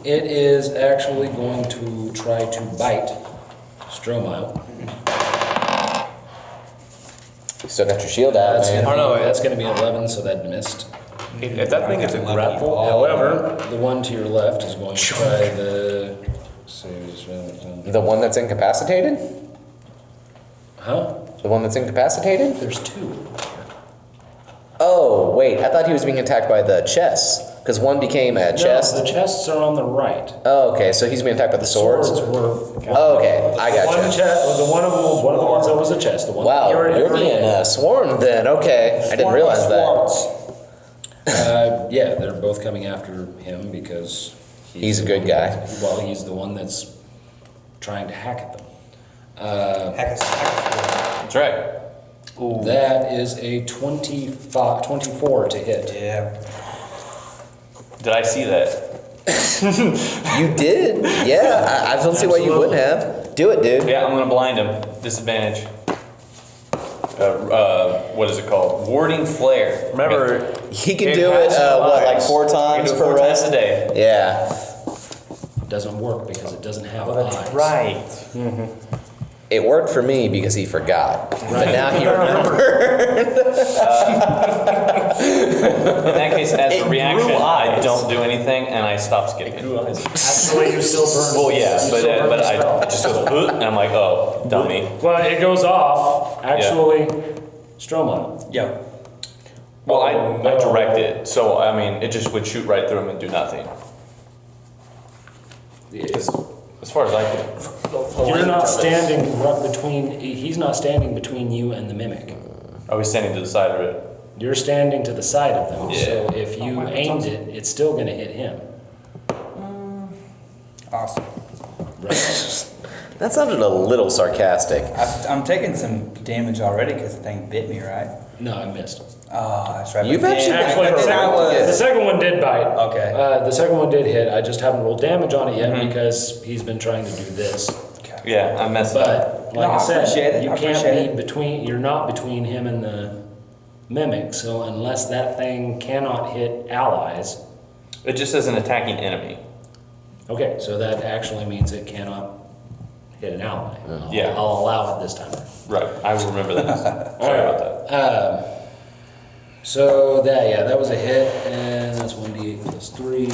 It is actually going to try to bite Stromile. You still got your shield out, That's man. gonna be, that's going to be 11, so that missed. If that thing is a grapple, However, the one to your left is going to try the. The one that's incapacitated? Huh? The one that's incapacitated? There's two. Oh, wait. I thought he was being attacked by the chest. Because one became a chest. No, the chests are on the right. Oh, okay. So he's being attacked by the swords? were. Oh, okay. I got One you. chest. The one of them was one of the ones that was a chest. The one Wow, that you already you're being sworn then. Okay. I didn't realize that. Yeah, they're both coming after him because He's a good guy. Well, he's the one that's trying to hack at them. That's right. That is a 24 to hit. Yeah. Did I see that? You did? Yeah. I don't see why you wouldn't have. Do it, dude. Yeah, I'm gonna blind him. Disadvantage. What is it called? Warding flare. remember, He can It do it, has no what, like lives. 4 You can times do it per 4 times rest? a day. Yeah. It doesn't work because it doesn't have That's eyes. right. It worked for me because he forgot. But now he remembered. In that case, as It a reaction, grew I eyes. don't do anything and I stop skipping. Actually, you still burn. Well, yeah, you still burn but the I spell. just go and I'm like, oh, dummy. Well, it goes off. Actually, Stromile. Yeah. Well, I direct it, so I mean, it just would shoot right through him and do nothing. As far as I can. You're not standing right between. He's not standing between you and the mimic. Are we standing to the side of it? You're standing to the side of them. Yeah. So if you aimed it, it's still going to hit him. Awesome. Right. That sounded a little sarcastic. I'm taking some damage already because the thing bit me, right? No, I missed. Oh, that's right. You've But actually then- Actually, but the then I the was. second one did bite. Okay. The second one did hit. I just haven't rolled damage on it yet because he's been trying to do this. Yeah, I messed up. But like No, I I said, appreciate it. you I can't appreciate be it. between. You're not between him and the mimic. So unless that thing cannot hit allies, It just says an attacking enemy. okay. So that actually means it cannot hit an ally. Yeah. I'll allow it this time. Right, I will remember that. Sorry about that. So that was a hit, and that's 1d8 plus 3.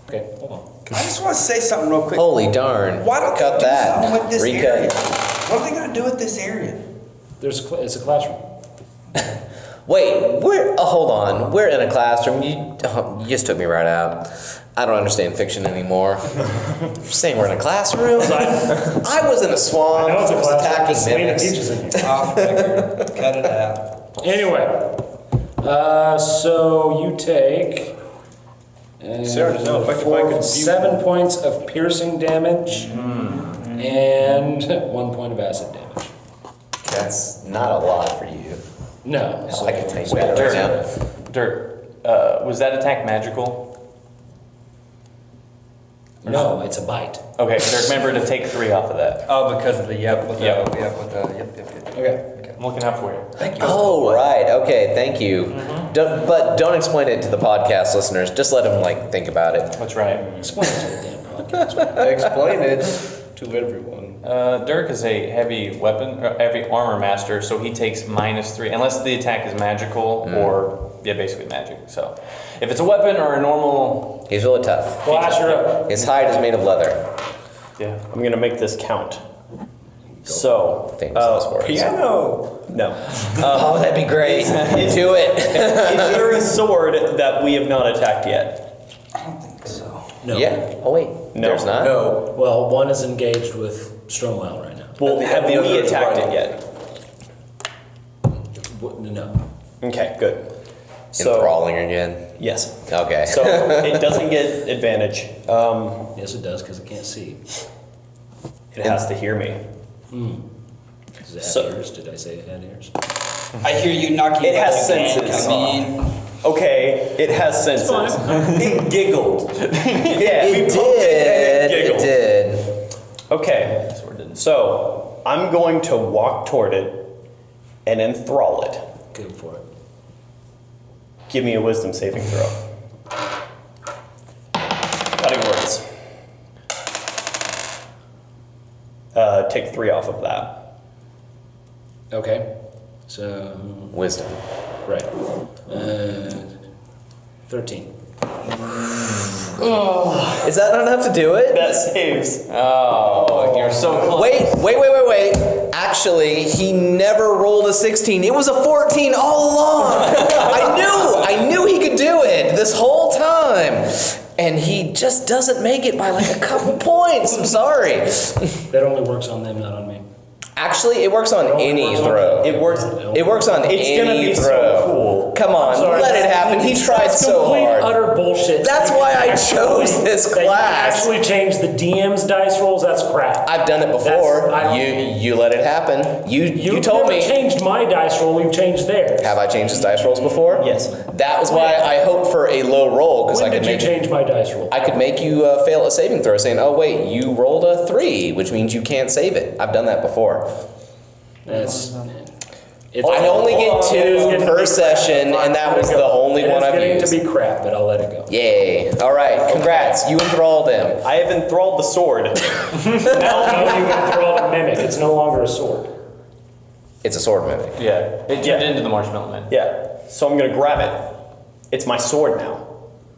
Okay, hold on. I just want to say something real quick. Holy darn. Why don't Cut they do that. something with this Recut. area? What are they gonna do with this area? It's a classroom. Wait, hold on. We're in a classroom. You just took me right out. I don't understand fiction anymore. You're saying we're in a classroom? I was in a swamp. I know it's a I was classroom. attacking Selena mimics. teaches in here. Oh, cut it out. Anyway, so you take Serin is now affected by confusion. 7 points of piercing damage and 1 point of acid damage. That's not a lot for you. No, I can take so that right now. Dirt, was that attack magical? No, it's a bite. Okay, Dirk, remember to take 3 off of that. Oh, because of the yep with the Yep. yep. Okay. I'm looking out for you. Thank you. Oh, right. Okay, thank you. But don't explain it to the podcast listeners. Just let them think about it. That's right. Explain it to the damn podcast. explain it to everyone. Dirk is a heavy weapon, or heavy armor master, so he takes -3, unless the attack is magical or, basically magic. So, if it's a weapon or a normal, He's really tough. Flash her up. His hide is made of leather. yeah. I'm gonna make this count. So, Famous last words. piano. No. Oh, that'd be great. Do it. Is there a sword that we have not attacked yet? I don't think so. No. Yeah. Oh, wait. No. There's not? No. Well, one is engaged with Stromile right now. Well, have the we other is attacked right. it yet? No. Okay, good. So Enthralling again. yes. Okay. So it doesn't get advantage. Yes, it does, because it can't see. It has to hear me. Does it have So- ears? Did I say it had ears? I hear you knocking. It has like a man senses. coming. Okay, it has senses. It giggled. Yeah, it did. It did. Okay, so I'm going to walk toward it and enthrall it. Go for it. Give me a wisdom saving throw. Cutting words. Take 3 off of that. Okay. So, Wisdom. right. 13. Is that not enough to do it? That saves. Oh, you're so close. Wait. Actually, he never rolled a 16. It was a 14 all along. I knew he could do it this whole time. And he just doesn't make it by like a couple points. I'm sorry. That only works on them, not on me. Actually, it works on any throw. It works. It works on It's any gonna be throw. so cool. Come on, Sorry. let it happen. He tried so Complete hard. utter bullshit. That's why I chose this That you class. actually changed the DM's dice rolls. That's crap. I've done it before. I don't- You let it happen. You told never me. changed my dice roll. You've changed theirs. Have I changed his dice rolls before? Yes. That was why I hoped for a low roll because When I could did you make change my dice roll? I could make you fail a saving throw, saying, "Oh wait, you rolled a 3, which means you can't save it." I've done that before. That's. I only get 2 per session, and that was the only one I've It's used. getting to be crap, but I'll let it go. Yay! All right, congrats. You enthralled him. I have enthralled the sword. Now you can throw a mimic. It's no longer a sword. It's a sword mimic. Yeah, it turned into the Marshmallow Man. Yeah. So I'm gonna grab it. It's my sword now.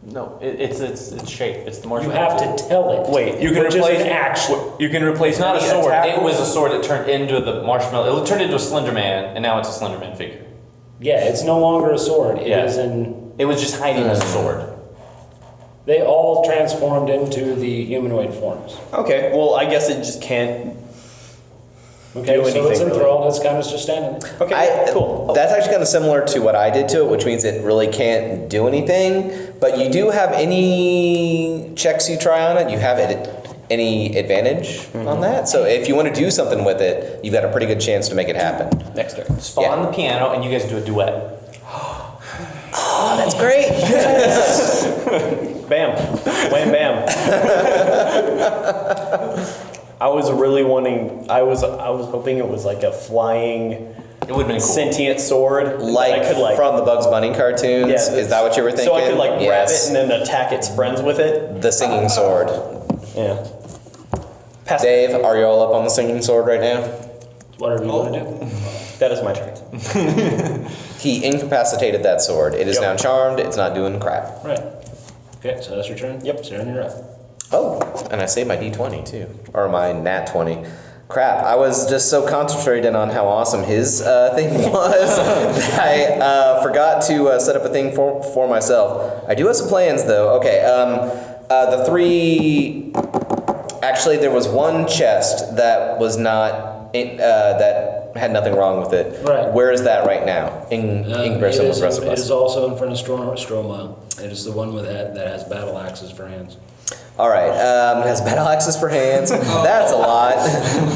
No, it's shape. It's the You Marshmallow have Man. to tell it. Wait, You can which replace is an action. You can replace It's not a any sword. attack It roll. was a sword that turned into the Marshmallow. It turned into a Slender Man, and now it's a Slender Man figure. Yeah, it's no longer a sword. It Yeah. is in. It was just hiding as a sword. They all transformed into the humanoid forms. Okay. Well, I guess it just can't. Okay, Do so it's anything, enthralled. It's kind of just standing there. Okay. Cool. That's actually kind of similar to what I did to it, which means it really can't do anything. But you do have any checks you try on it. You have any advantage on that. So if you want to do something with it, you've got a pretty good chance to make it happen. Next turn. Spawn Yeah. the piano, and you guys do a duet. Oh, that's great. Bam. Wham bam. I was really wanting. I was hoping it was like a flying, It would have been cool. sentient sword. Like, that I could from the Bugs Bunny cartoons. Yeah, Is that what you were thinking? So I could like grab Yes. it and then attack its friends with it. The singing sword. Yeah. Pass. Dave, are you all up on the singing sword right now? Whatever you want to do. That is my turn. He incapacitated that sword. It is Yep. now charmed. It's not doing crap. Right. Okay, so that's your turn? Yep. Serin, you're up. Oh, and I saved my D20 too, or my Nat 20. Crap, I was just so concentrated on how awesome his thing was that I forgot to set up a thing for myself. I do have some plans though. Okay, the 3. Actually, there was one chest that was not that had nothing wrong with it. Right. Where is that right now? In Grissom of It is also in front of Stromile. It is the one with that has battle axes for hands. All right. It has battle axes for hands. That's a lot.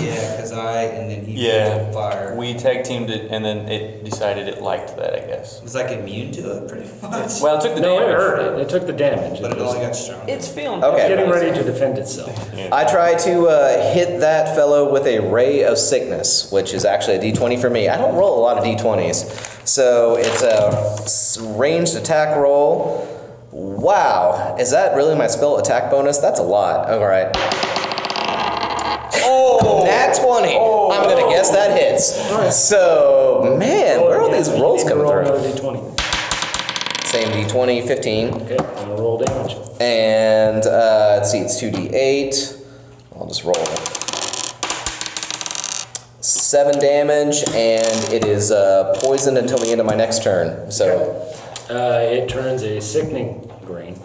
Yeah, because and then he Yeah. fire. We tag teamed it, and then it decided it liked that, I guess. It was like immune to it, pretty much. Well, it took the No, damage. it hurt it. It took the damage. But it only got stronger. It's feeling Okay. getting ready to defend itself. I try to hit that fellow with a ray of sickness, which is actually a D20 for me. I don't roll a lot of D20s. So it's a ranged attack roll. Wow. Is that really my spell attack bonus? That's a lot. All right. Oh! Nat 20. I'm going to guess that hits. So, man, where are all these rolls coming roll through? another d20. Same D20, 15. Okay, I'm gonna roll damage. And let's see, it's 2d8. I'll just roll 7 damage, and it is poisoned until the end of my next turn. So, It turns a sickening green.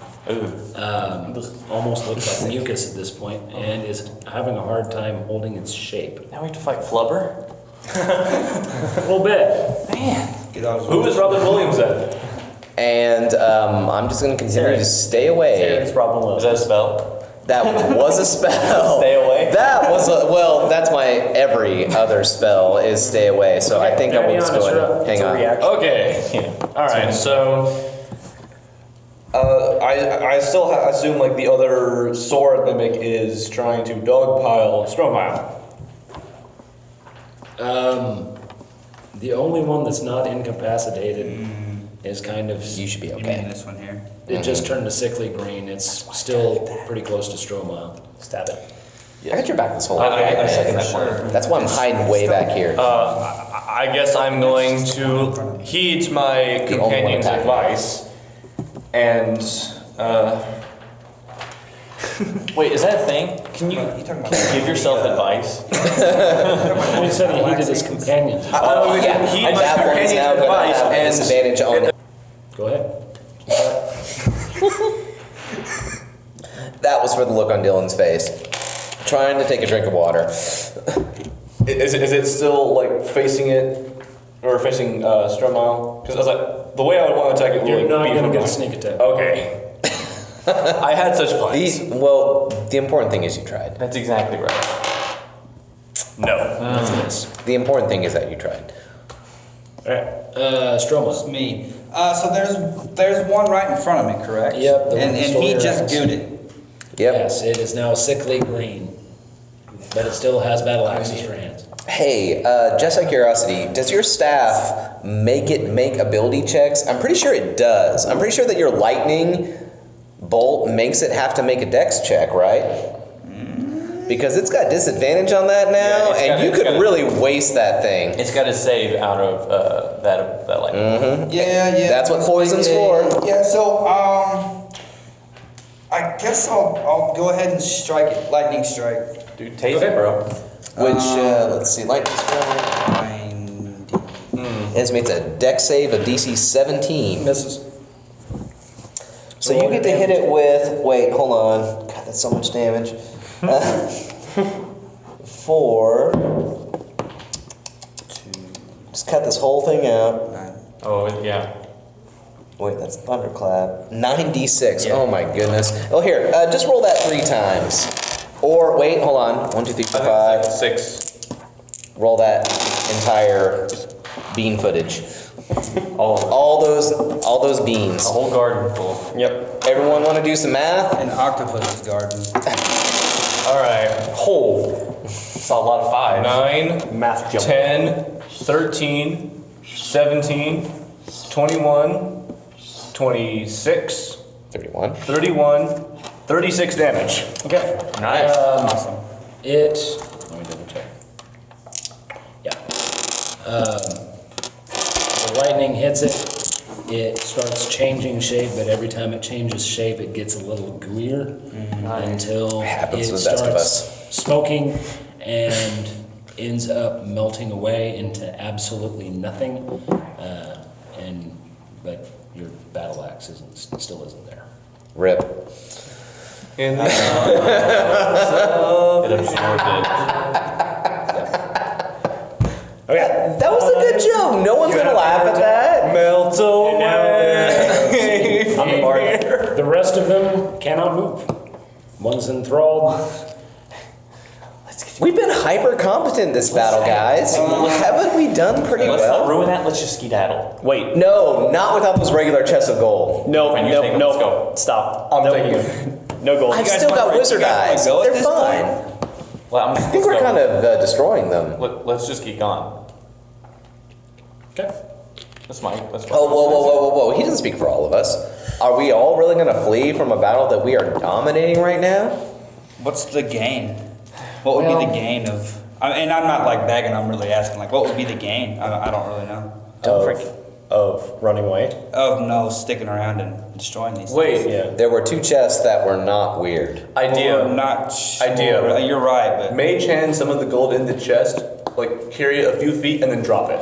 Almost looks like mucus at this point, and is having a hard time holding its shape. Now we have to fight Flubber? A little bit. Get out of Who is Robin Williams at? And I'm just going to continue to stay away. Seren's problem Is that a spell? That was a spell. Stay away? That was well. That's my every other spell is stay away. So I think I will just go ahead and hang on. Okay. All right. So, I still assume like the other sword mimic is trying to dogpile Stromile. The only one that's not incapacitated is kind of. You should be You mean okay. this one here? It just turned to sickly green. It's still pretty close to Stromile. Stab it. I got your back this whole I time. second that one. That's why I'm hiding way back here. I guess I'm going to heed my The only one companion's attacking. advice and Wait, is that a thing? Can you give yourself advice? He said he heeded his companions. heed That my one's companion's now going to advice have and disadvantage on it. Go ahead. That was for the look on Dylan's face. Trying to take a drink of water. Is it still like facing it or facing Stromile? Because I was like, the way I would want to attack it would You're like, not be going to from get a behind. sneak attack. Okay. I had such plans. The important thing is you tried. That's exactly right. No. Yes. The important thing is that you tried. Alright. Stromile. Me. So there's one right in front of me, correct? Yep, the one And that he stole your just axe. gooed it. Yep. Yes, it is now sickly green. But it still has battle axes for hands. Hey, just out of curiosity, does your staff make ability checks? I'm pretty sure it does. I'm pretty sure that your lightning bolt makes it have to make a dex check, right? Because it's got disadvantage on that now, Yeah, and you could really waste that thing. It's got to save out of that like. Yeah. That's what poison's for. Yeah. So I guess I'll go ahead and strike it. Lightning strike. Dude, taste it, bro. Which, let's see, lightning strike. 90. Estimates a dex save of DC 17. Misses. So you get to hit it with, wait, hold on. God, that's so much damage. 4. Just cut this whole thing out. 9. Oh yeah. Wait, that's thunderclap. 9d6. Oh my goodness. Oh, here, just roll that 3 times. Or, wait, hold on. 1, 2, 3, 4, 5. 6. Roll that entire bean footage. All of it. All those beans. A whole garden full. Yep. Everyone want to do some math? An octopus's garden. All right. Whole. It's a lot of 5. 9, Math jump. 10, 13, 17, 21, 26, 31. 31, 36 damage. Okay. Nice. Awesome. Let me double check. Yeah. The lightning hits it. It starts changing shape, but every time it changes shape, it gets a little gooier until Happens it to the best of starts us. smoking and ends up melting away into absolutely nothing. But your battle axe still isn't there. Rip. In the It absorbed it. Okay. That was a good joke. No one's gonna laugh at that. melt away. I'm the bard. The rest of them cannot move. One's enthralled. We've been hyper competent this battle, guys. Haven't we done pretty Let's not well? ruin that. Let's just skedaddle. Wait. No, not without those regular chests of gold. No, Fine, you no, take them, no. let's go. Stop. I'm no, taking it. No gold. I've still got wizard eyes. go at They're this fine. Well, I think we're kind of destroying them. Let's just get gone. Okay. That's my. Oh, whoa. He doesn't speak for all of us. Are we all really going to flee from a battle that we are dominating right now? What's the gain? What would be the gain of? And I'm not like begging. I'm really asking. Like, what would be the gain? I don't really know. Of running away. Of sticking around and destroying these. Wait. Yeah. There were 2 chests that were not weird. Things. Idea. Or not. Sure. Idea. You're right, but Mage hand some of the gold in the chest, like carry it a few feet and then drop it.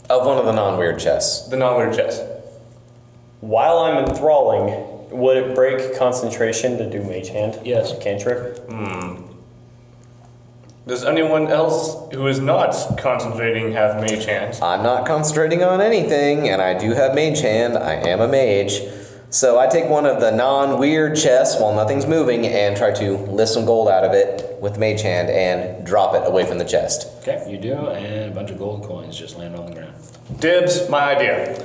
Of one of the non-weird chests. The non-weird chest. While I'm enthralling, would it break concentration to do mage hand? Yes. Cantrip? Does anyone else who is not concentrating have mage hands? I'm not concentrating on anything, and I do have mage hand. I am a mage. So I take one of the non-weird chests while nothing's moving and try to lift some gold out of it with the mage hand and drop it away from the chest. Okay, you do, and a bunch of gold coins just land on the ground. Dibs, my idea.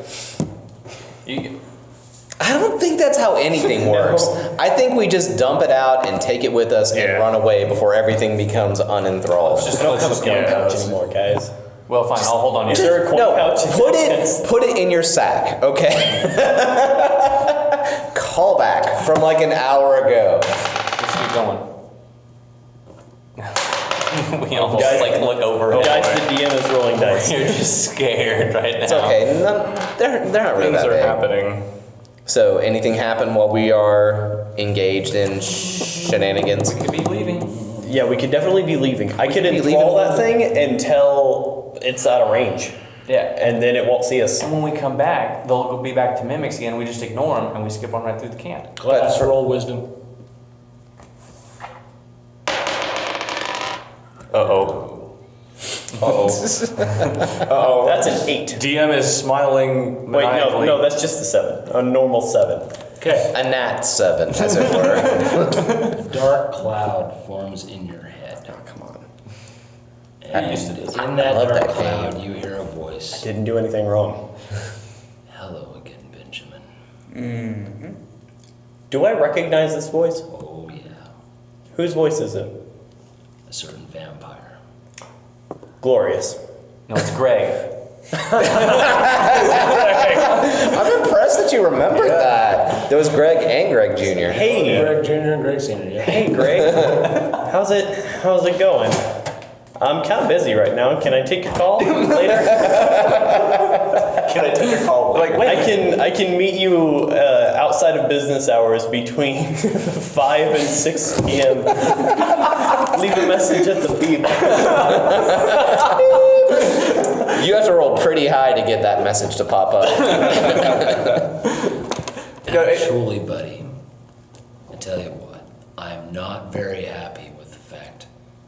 I don't think that's how anything works. I think we just dump it out and take it with us and Yeah. run away before everything becomes unenthralled. I don't have a coin yeah, pouch that's- anymore, guys. Well, fine. I'll hold on to Is you. there a coin No, pouch in put the it chest? put it in your sack, okay? Call back from like an hour ago. Let's keep going. We almost Guys- like look over. it. Guys, the DM is rolling dice. You're just scared right now. It's okay. They're not really Things that are big. happening. So anything happen while we are engaged in shenanigans? We could be leaving. Yeah, we could definitely be leaving. I could could be enthrall leaving. that thing until it's out of range, Yeah. and then it won't see us. And when we come back, they'll be back to mimics again. We just ignore them and we skip on right through the camp. Class, roll wisdom. Uh-oh. Uh-oh. Uh-oh. That's an 8. DM is smiling Wait, maniacally. no, that's just a 7. A normal 7. Okay. A nat 7, as it were. A dark cloud forms in your head. Oh, come on. And used to do this. in that I love dark that game. cloud, you hear a voice. Didn't do anything wrong. Hello again, Benjamin. Do I recognize this voice? Oh, yeah. Whose voice is it? A certain vampire. Glorious. No, it's Greg. I'm impressed that you remembered that. There was Greg and Greg Jr. Hey, Greg Jr. and Greg Sr., yeah. hey, Greg. How's it going? I'm kind of busy right now. Can I take your call later? Can I take your call? Like, I can meet you outside of business hours between 5 and 6 p.m. Leave a message at the beep. You have to roll pretty high to get that message to pop up. Actually, buddy, I tell you what, I'm not very happy with the fact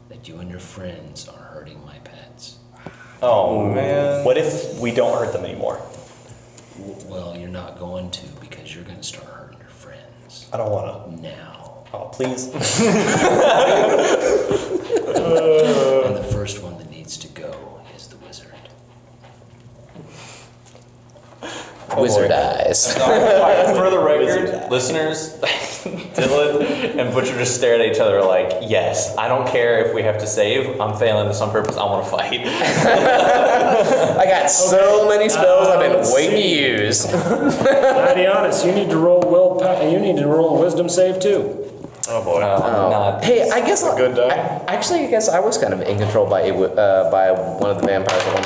that you and your friends are hurting my pets. Oh, man. What if we don't hurt them anymore? Well, you're not going to because you're going to start hurting your friends. I don't want to. Now. Oh, please. And the first one that needs to go is the wizard. Wizard eyes. For the record, listeners, Dylan and Butcher just stared at each other like, yes, I don't care if we have to save. I'm failing this on purpose. I want to fight. I got so many spells I've been let's waiting to see. use. Nidianus, you need to roll you need to roll a wisdom save too. Oh boy. Not Hey, I guess good die. I guess I was kind of in control by one of the vampires at one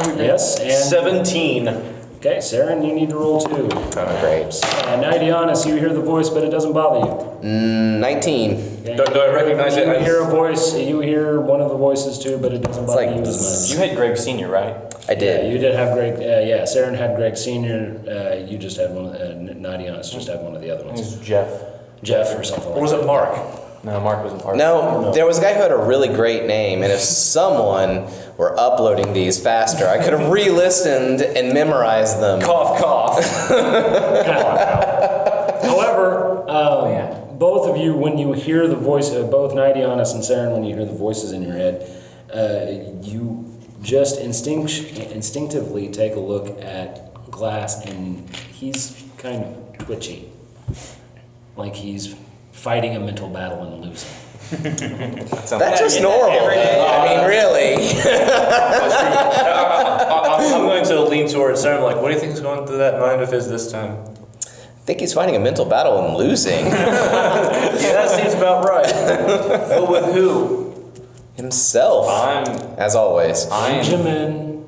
point. Yes, and 17. okay, Serin, you need to roll 2. Great. Nidianus, you hear the voice, but it doesn't bother you. 19. Okay? Do I recognize it You as- hear a voice. You hear one of the voices too, but it doesn't bother like you as You much. had Greg Sr., right? I did. Yeah, you did have Greg. Yeah, Serin had Greg Senior. You just had one. Nidianus just had one of the other It ones. was Jeff. Jeff or something. Or was it Mark? No, Mark wasn't part of No, there was a guy who had a really great name, and if someone were uploading these faster, I could have re-listened and memorized them. Cough, cough. However, both of you, when you hear the voice, both Nidianus and Serin, when you hear the voices in your head, you just instinctively take a look at Glass, and he's kind of twitchy, like he's fighting a mental battle and losing. That's just normal. I mean, really. I'm going to lean towards Serin, like, what do you think is going through that mind of his this time? I think he's fighting a mental battle and losing. Yeah, that seems about right. But with who? Himself, as always. Benjamin,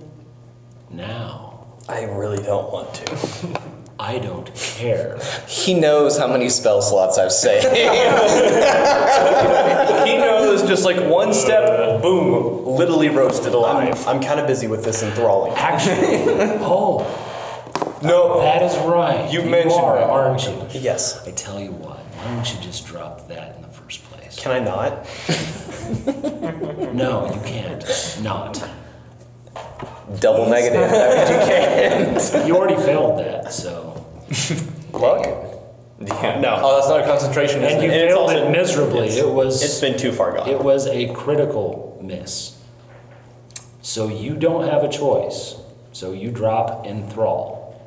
now, I really don't want to. I don't care. He knows how many spell slots I've saved. He knows just like one step, boom, literally roasted alive. I'm kind of busy with this enthralling. Actually, No, that is right. You mentioned are, that. aren't you? Yes. I tell you what, why don't you just drop that in the first place? Can I not? No, you can't. Not. Double negative. That means you can't. You already failed that, so. Luck? Yeah. No. Oh, that's not a concentration, And isn't you it? it's failed also- it miserably. it's- It was. It's been too far gone. It was a critical miss. So you don't have a choice. So you drop enthrall.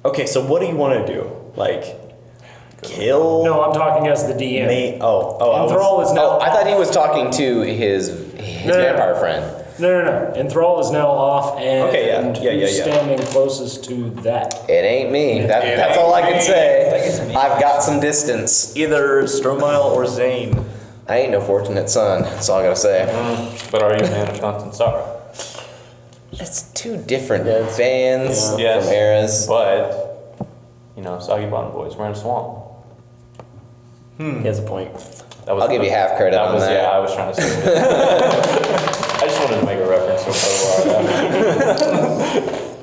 Okay, so what do you want to do? Like, kill? No, I'm talking as the DM. Oh, I was- Enthrall is now. Oh, I thought he was talking to his No, no, no. vampire friend. No. Enthrall is now off, and Okay, yeah. who's standing closest to that? It ain't me. That's all I can say. I've got some distance. Either Stromile or Zayne. I ain't no fortunate son. That's all I gotta say. But are you a man of constant sorrow? It's two different Yes. bands Yes. from eras. But, you know, Soggy Bottom Boys, we're in a swamp. He has a point. That was I'll give you half credit on was, that. Yeah, I was trying to say that. I just wanted to make a reference to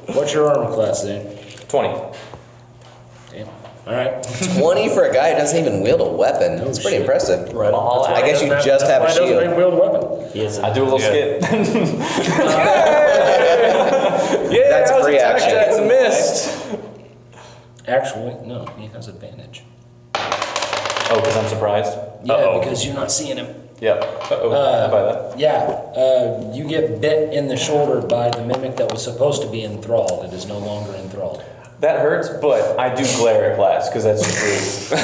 it. What's your armor class, Zane? 20. Damn. All right. 20 for a guy who doesn't even wield a weapon. That's pretty shit. impressive. Right. I guess you That's just have a why he shield. doesn't wield a weapon. He is. I do a little skip. Yeah, That's a I was free attacked, action. That's a miss. Actually, no, he has advantage. Oh, because I'm surprised? Yeah, Uh-oh. because you're not seeing him. Yep. Uh-oh. How about that? Yeah, you get bit in the shoulder by the mimic that was supposed to be enthralled. It is no longer enthralled. That hurts, but I do glare at Glass, because that's just rude.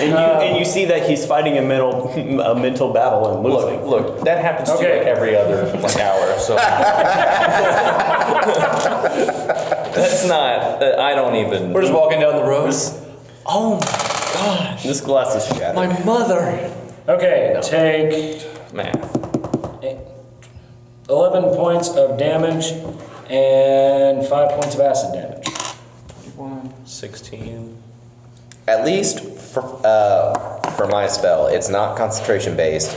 And you see that he's fighting a mental battle and losing. Look, that happens to Okay. you like every other hour, so. That's not, I don't even. We're just walking down the road. Oh my gosh. This glass is shattered. My mother. Okay, take Math. 11 points of damage and 5 points of acid damage. 16. At least for my spell, it's not concentration based.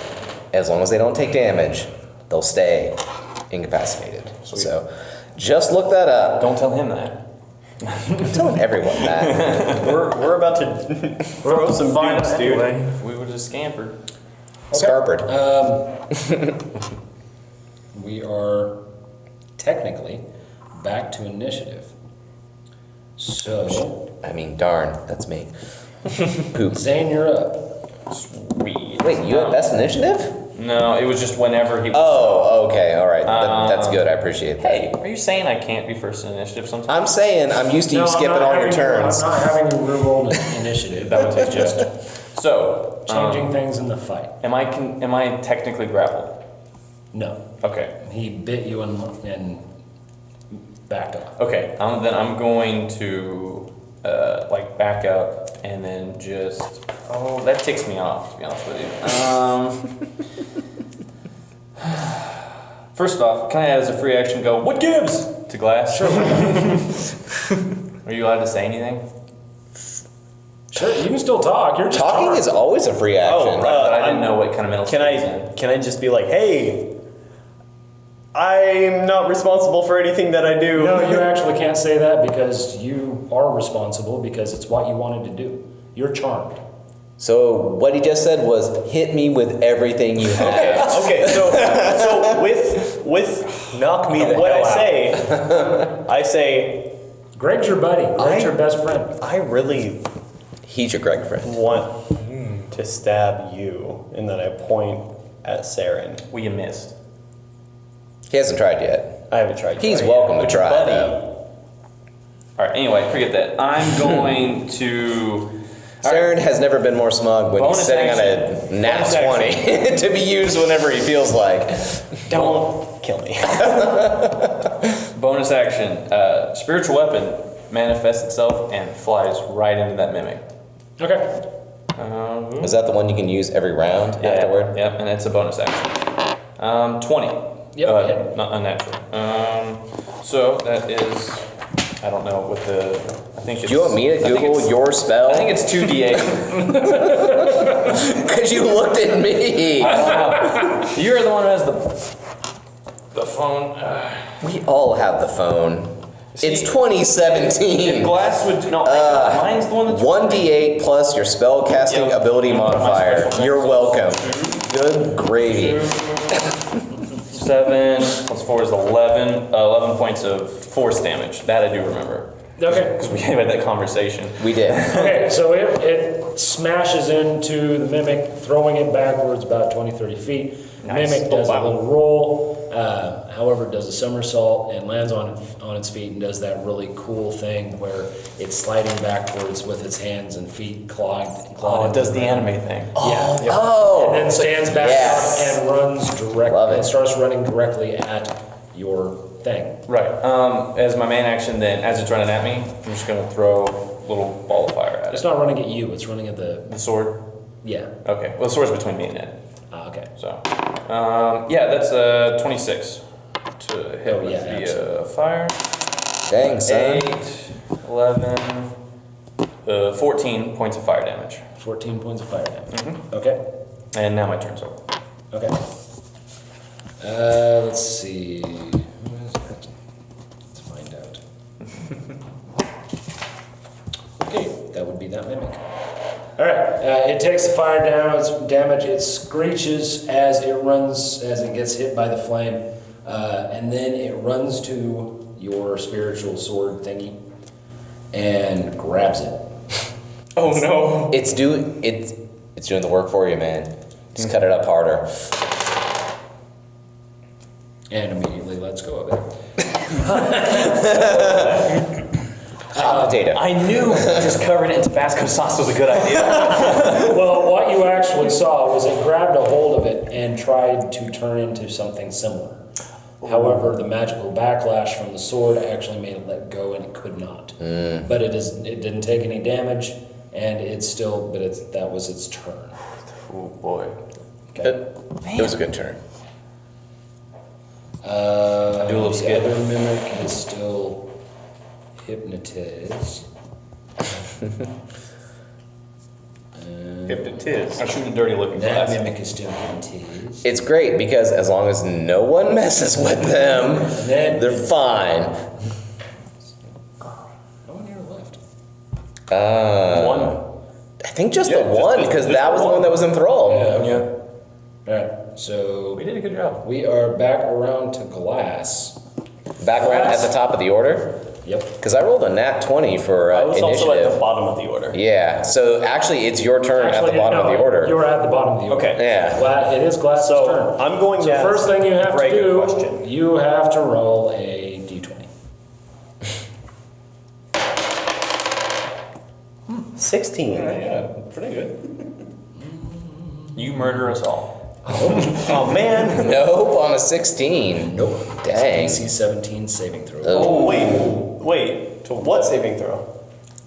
As long as they don't take damage, they'll stay incapacitated. So just look that up. Don't tell him that. I'm telling everyone that. We're about to throw some dudes, dude. We would have scampered. Scarpered. We are technically back to initiative. So, I mean, darn, that's me. Poop. Zane, you're up. Sweet. Wait, you have best initiative? No, it was just whenever he. Oh, okay, all right. That's good. I appreciate that. Hey, are you saying I can't be first in initiative sometimes? I'm saying I'm used to you I'm skipping not all your having- turns. I'm not having you reroll an initiative. That would take just. So, Changing things in the fight. am I technically grappled? No. Okay. He bit you and backed off. Okay. Then I'm going to like back up and then just. Oh, that ticks me off, to be honest with you. First off, can I, as a free action, go, what gives? To Glass? Sure. Are you allowed to say anything? Sure, you can still talk. You're just Talking is always a free action. Oh, But I didn't know what kind of mental Can state he's in. I just be like, hey, I'm not responsible for anything that I do. No, you actually can't say that because you are responsible because it's what you wanted to do. You're charmed. So what he just said was, hit me with everything you have. Okay, so with Knock me the what hell I say, Greg's your buddy. Greg's your best friend. I really He's your Greg friend. want to stab you, and then I point at Serin. Well, you missed. He hasn't tried yet. I haven't tried. He's yet. welcome to But your try, buddy- though. Alright, anyway, forget that. I'm going to. Saren has never been more smug when he's Bonus sitting action. on a nat Bonus 20 to be used whenever he feels like. Don't kill me. Bonus action. Spiritual weapon manifests itself and flies right into that mimic. Okay. Is that the one you can use every round afterward? Yep, and it's a bonus action. 20. Yep. Not unnatural. So that is, I don't know what the, I think it's. Do you want me to Google your spell? I think it's 2d8. Because you looked at me. You're the one who has the phone. We all have the phone. It's If 2017. Glass would, no, mine's the one that's. 1d8 plus your spell casting Yep. ability My modifier. special You're welcome. Good gravy. 7 plus 4 is 11. 11 points of force damage. That I do remember. Okay. Because we had that conversation. We did. Okay, so it smashes into the mimic, throwing it backwards about 20, 30 feet. Nice. Mimic does Oh, wow. a little roll, however, does a somersault and lands on its feet and does that really cool thing where it's sliding backwards with its hands and feet clawed. Oh, it does the anime thing. Yeah. Oh. And then stands back Yes. up and runs directly Love it. and starts running directly at your thing. Right. As my main action, then, as it's running at me, I'm just going to throw a little ball of fire at It's it. not running at you, it's running at The sword? yeah. Okay. Well, the sword's between me and it. Okay. So, yeah, that's 26 to hit Oh, with yeah, the fire. Dang, son. 8, 11, 14 points of fire damage. 14 points of fire damage. Mm-hmm. Okay. And now my turn's over. Okay. Let's see. Who is it? Let's find out. Okay, that would be that mimic. All right. It takes the fire damage. It screeches as it runs, as it gets hit by the flame, and then it runs to your spiritual sword thingy and grabs it. Oh no! It's doing the work for you, man. Just cut it up harder. And immediately lets go of it. Hot potato. I knew just covering it in Tabasco sauce was a good idea. Well, what you actually saw was it grabbed a hold of it and tried to turn into something similar. However, the magical backlash from the sword actually made it let go, and it could not. But it didn't take any damage, and that was its turn. Oh boy. Okay. It was a good turn. do a little the skip. other mimic is still hypnotized. I shoot a dirty looking That glass. mimic is still hypnotized. It's great because as long as no one messes with them, then- they're fine. No one here left. One. I think just Yeah, the just- one just- because just that the was the one. one that was enthralled. Yeah. All right, so We did a good job. we are back around to glass. Back around at the top of the order Yep. because I rolled a nat 20 for I was initiative. also at the bottom of the order. Yeah, so actually it's your turn at the bottom of the order. You're at the bottom of the order. Okay. Yeah. It is Glass's So turn. I'm going So to ask first thing you have to Greg a do, question. you have to roll a d20. 16. Yeah, pretty good. You murder us all. Oh man. Nope, on a 16. Nope. Dang. DC 17 saving throw. Oh. Oh wait. What saving throw?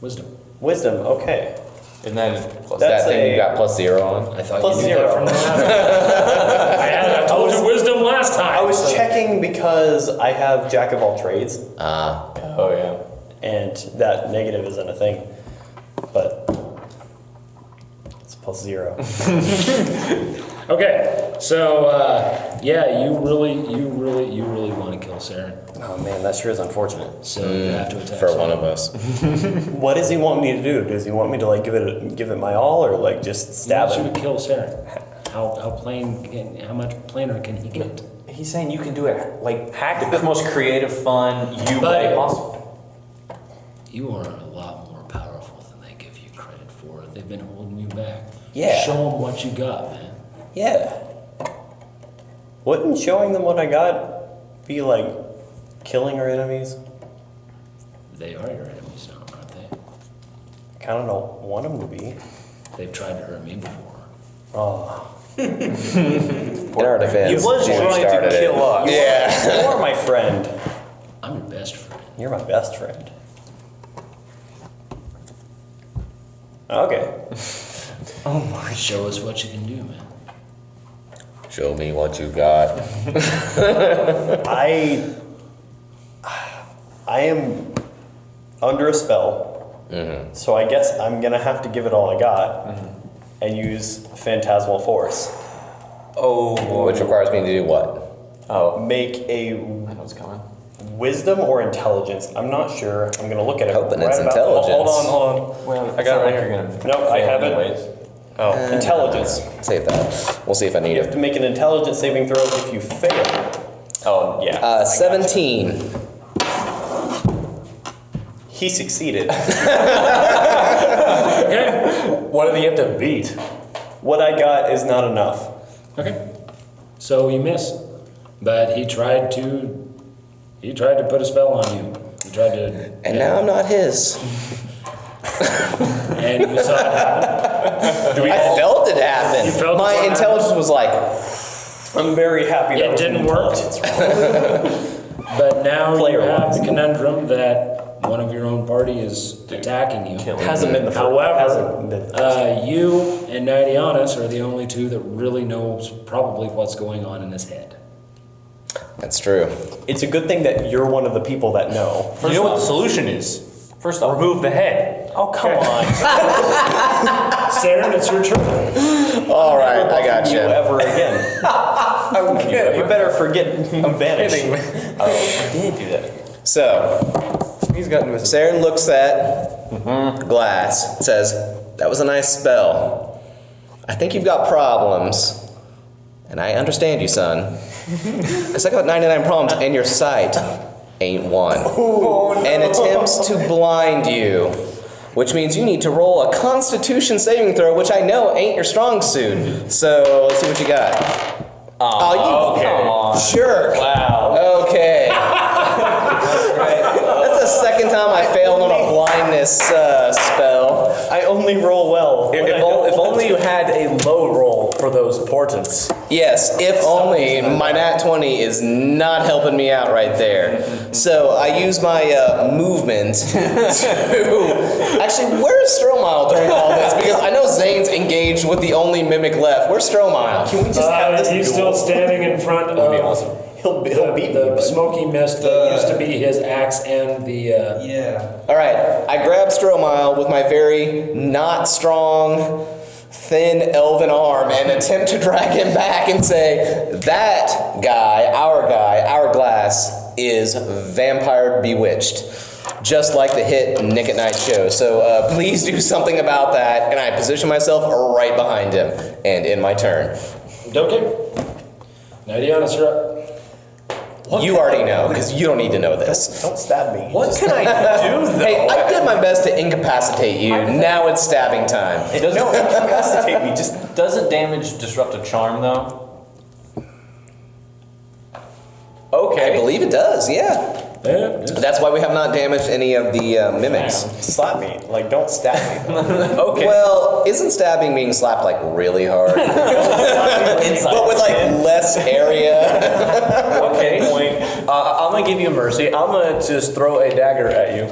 Wisdom. Wisdom. Okay. And then plus That's That thing you a- got plus 0 on? I thought Plus you knew zero. that from the last I told you wisdom last time. I was checking because I have Jack of all trades, Oh yeah. and that negative isn't a thing, but it's plus 0. Okay, so yeah, you really want to kill Serin. Oh man, that sure is unfortunate. So you have to attack. For Serin. one of us. What does he want me to do? Does he want me to like give it my all, or like just He stab wants you him? to kill Serin. How much plainer can he get? He's saying you can do it, like, hack the most creative, fun you But- way possible. You are a lot more powerful than they give you credit for. They've been holding you back. Yeah. Show them what you got, man. Yeah. Wouldn't showing them what I got be like killing our enemies? They are your enemies now, aren't they? Kind of don't want them to be. They've tried to hurt me before. Oh. In our defense, He was Jimmy trying to started it. kill us. Yeah. You are my friend. I'm your best friend. You're my best friend. Okay. Show us what you can do, man. Show me what you got. I am under a spell, so I guess I'm gonna have to give it all I got and use Phantasmal Force. Oh boy. Which requires me to do what? Oh, Make a I know what's coming. Wisdom or Intelligence. I'm not sure. I'm gonna look at it. Hoping it's about- intelligence. Hold on. Well, I got it right you're here. gonna Nope, I fail have it. anyways. Intelligence. Save that. We'll see if I need You have it. to make an intelligence saving throw if you fail. Oh, yeah. 17. He succeeded. Okay. What do you have to beat? What I got is not enough. Okay. So you miss, but he tried to put a spell on you. He tried to, And now I'm not his. and you saw it happen. I felt it happen. You felt My it intelligence was like, I'm very happy that It was didn't an work. intelligence. But now you have Player-wise. the conundrum that one of your own party is attacking you. Hasn't been the first. However, hasn't been the first. you and Nidianus are the only two that really knows probably what's going on in his head. that's true. It's a good thing that you're one of the people that know. You know what the solution is? First off, remove the head. Oh, come on. Serin, it's your turn. All right, I got You you. ever again. You better forget I'm vanished. Oh, I did do that. So, He's gotten this. Serin looks at Glass, says, "That was a nice spell. I think you've got problems. And I understand you, son. It's like about 99 problems, and your sight ain't one. And attempts to blind you. Which means you need to roll a Constitution saving throw, which I know ain't your strong suit. So, let's see what you got. Oh, come on. Sure. Wow. Okay. That's the second time I failed on a blindness spell. I only roll well. If only you had a low roll for those portents. Yes, if only. My nat 20 is not helping me out right there. So I use my movement to... Actually, where's Stromile during all this? Because I know Zayne's engaged with the only mimic left. Where's Stromile? Can we just have this He's duel? still standing in front of He'll beat me. the but- smoky mist that used to be his axe and the... Yeah. All right, I grab Stromile with my very not strong, thin elven arm and attempt to drag him back and say, that guy, our Glass, is vampire bewitched. Just like the hit Nick at Night show. So please do something about that. And I position myself right behind him and in my turn. Okay. Nidianus, you're up. You already know, because you don't need to know this. Don't stab me. What can I do though? Hey, I did my best to incapacitate you. Now it's stabbing time. No, incapacitate me. Just Doesn't damage disrupt a charm, though? Okay. I believe it does, yeah. Yeah. That's why we have not damaged any of the mimics. slap me. Like, don't stab me. Okay. Well, isn't stabbing being slapped like really hard? Inside. But with like less area. Okay. I'm gonna give you mercy. I'm gonna just throw a dagger at you.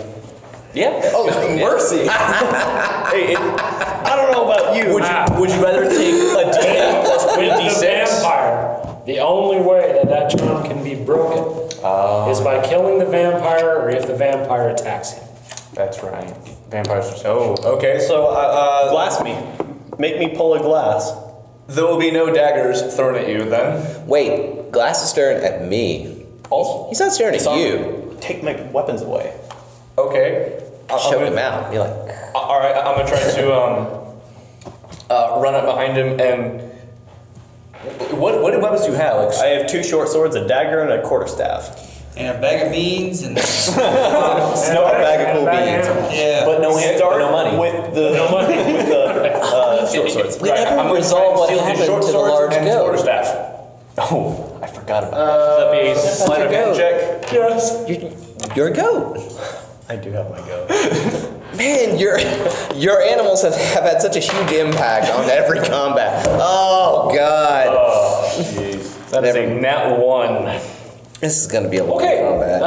Yeah. Oh, mercy. Hey, I don't know about you. would you rather take a D8 plus With the 3d6? vampire, the only way that charm can be broken is by killing the vampire or if the vampire attacks him. That's right. Vampires are so... Oh, okay. So Glass me. Make me pull a glass. there will be no daggers thrown at you then. Wait, Glass is staring at me. He's not staring at you. Take my weapons away. Okay. Choke him out. Be like, All right. I'm gonna try to run up behind him and. What weapons do you have? Like, I have 2 short swords, a dagger, and a quarterstaff. And a bag of beans and no bag of cool beans. yeah. But no Start start money. with the short swords. We never I'm gonna resolve what try and steal his happened short to the swords large and his goat. quarterstaff. Oh, I forgot about That'd be a sleight of hand goat. check. Yes. You're a goat. I do have my goat. Man, your animals have had such a huge impact on every combat. Oh, God. Oh, jeez. That is a nat 1. This is going to be a long Okay. combat.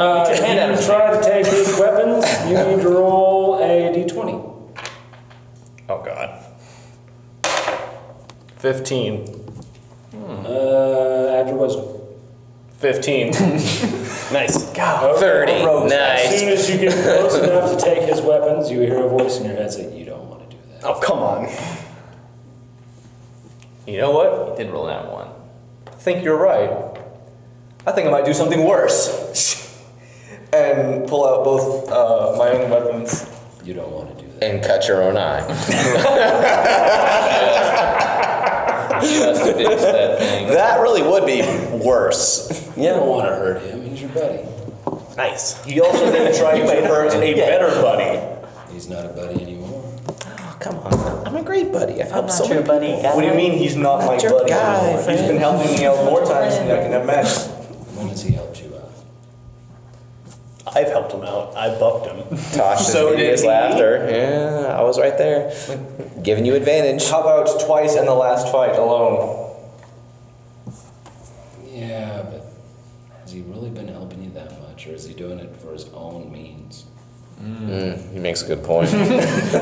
You try to take his weapons, you need to roll a d20. Oh God. 15. Add your wisdom. 15. Nice. 30. As Nice. soon as you get close enough to take his weapons, you hear a voice in your head say, "You don't want to do that." Oh, come on. You know what? it. Did roll that one. I think you're right. I think I might do something worse. And pull out both my own weapons. You don't want to do that. And cut your own eye. Just fix that thing. That really would be worse. You don't want to hurt him. He's your buddy. Nice. He also then tried to hurt a better buddy. He's not a buddy anymore. Oh, come on. I'm a great buddy. I've helped so many buddy. What do you mean he's not my your buddy guy, anymore? He's friend. been helping me out more times than I can imagine. When has he helped you out? I've helped him out. I buffed him. Tosh So did did his he? laughter. Yeah, I was right there. Giving you advantage. How about twice in the last fight alone? Yeah, but has he really been helping you that much, or is he doing it for his own means? He makes a good point. Jeffrey's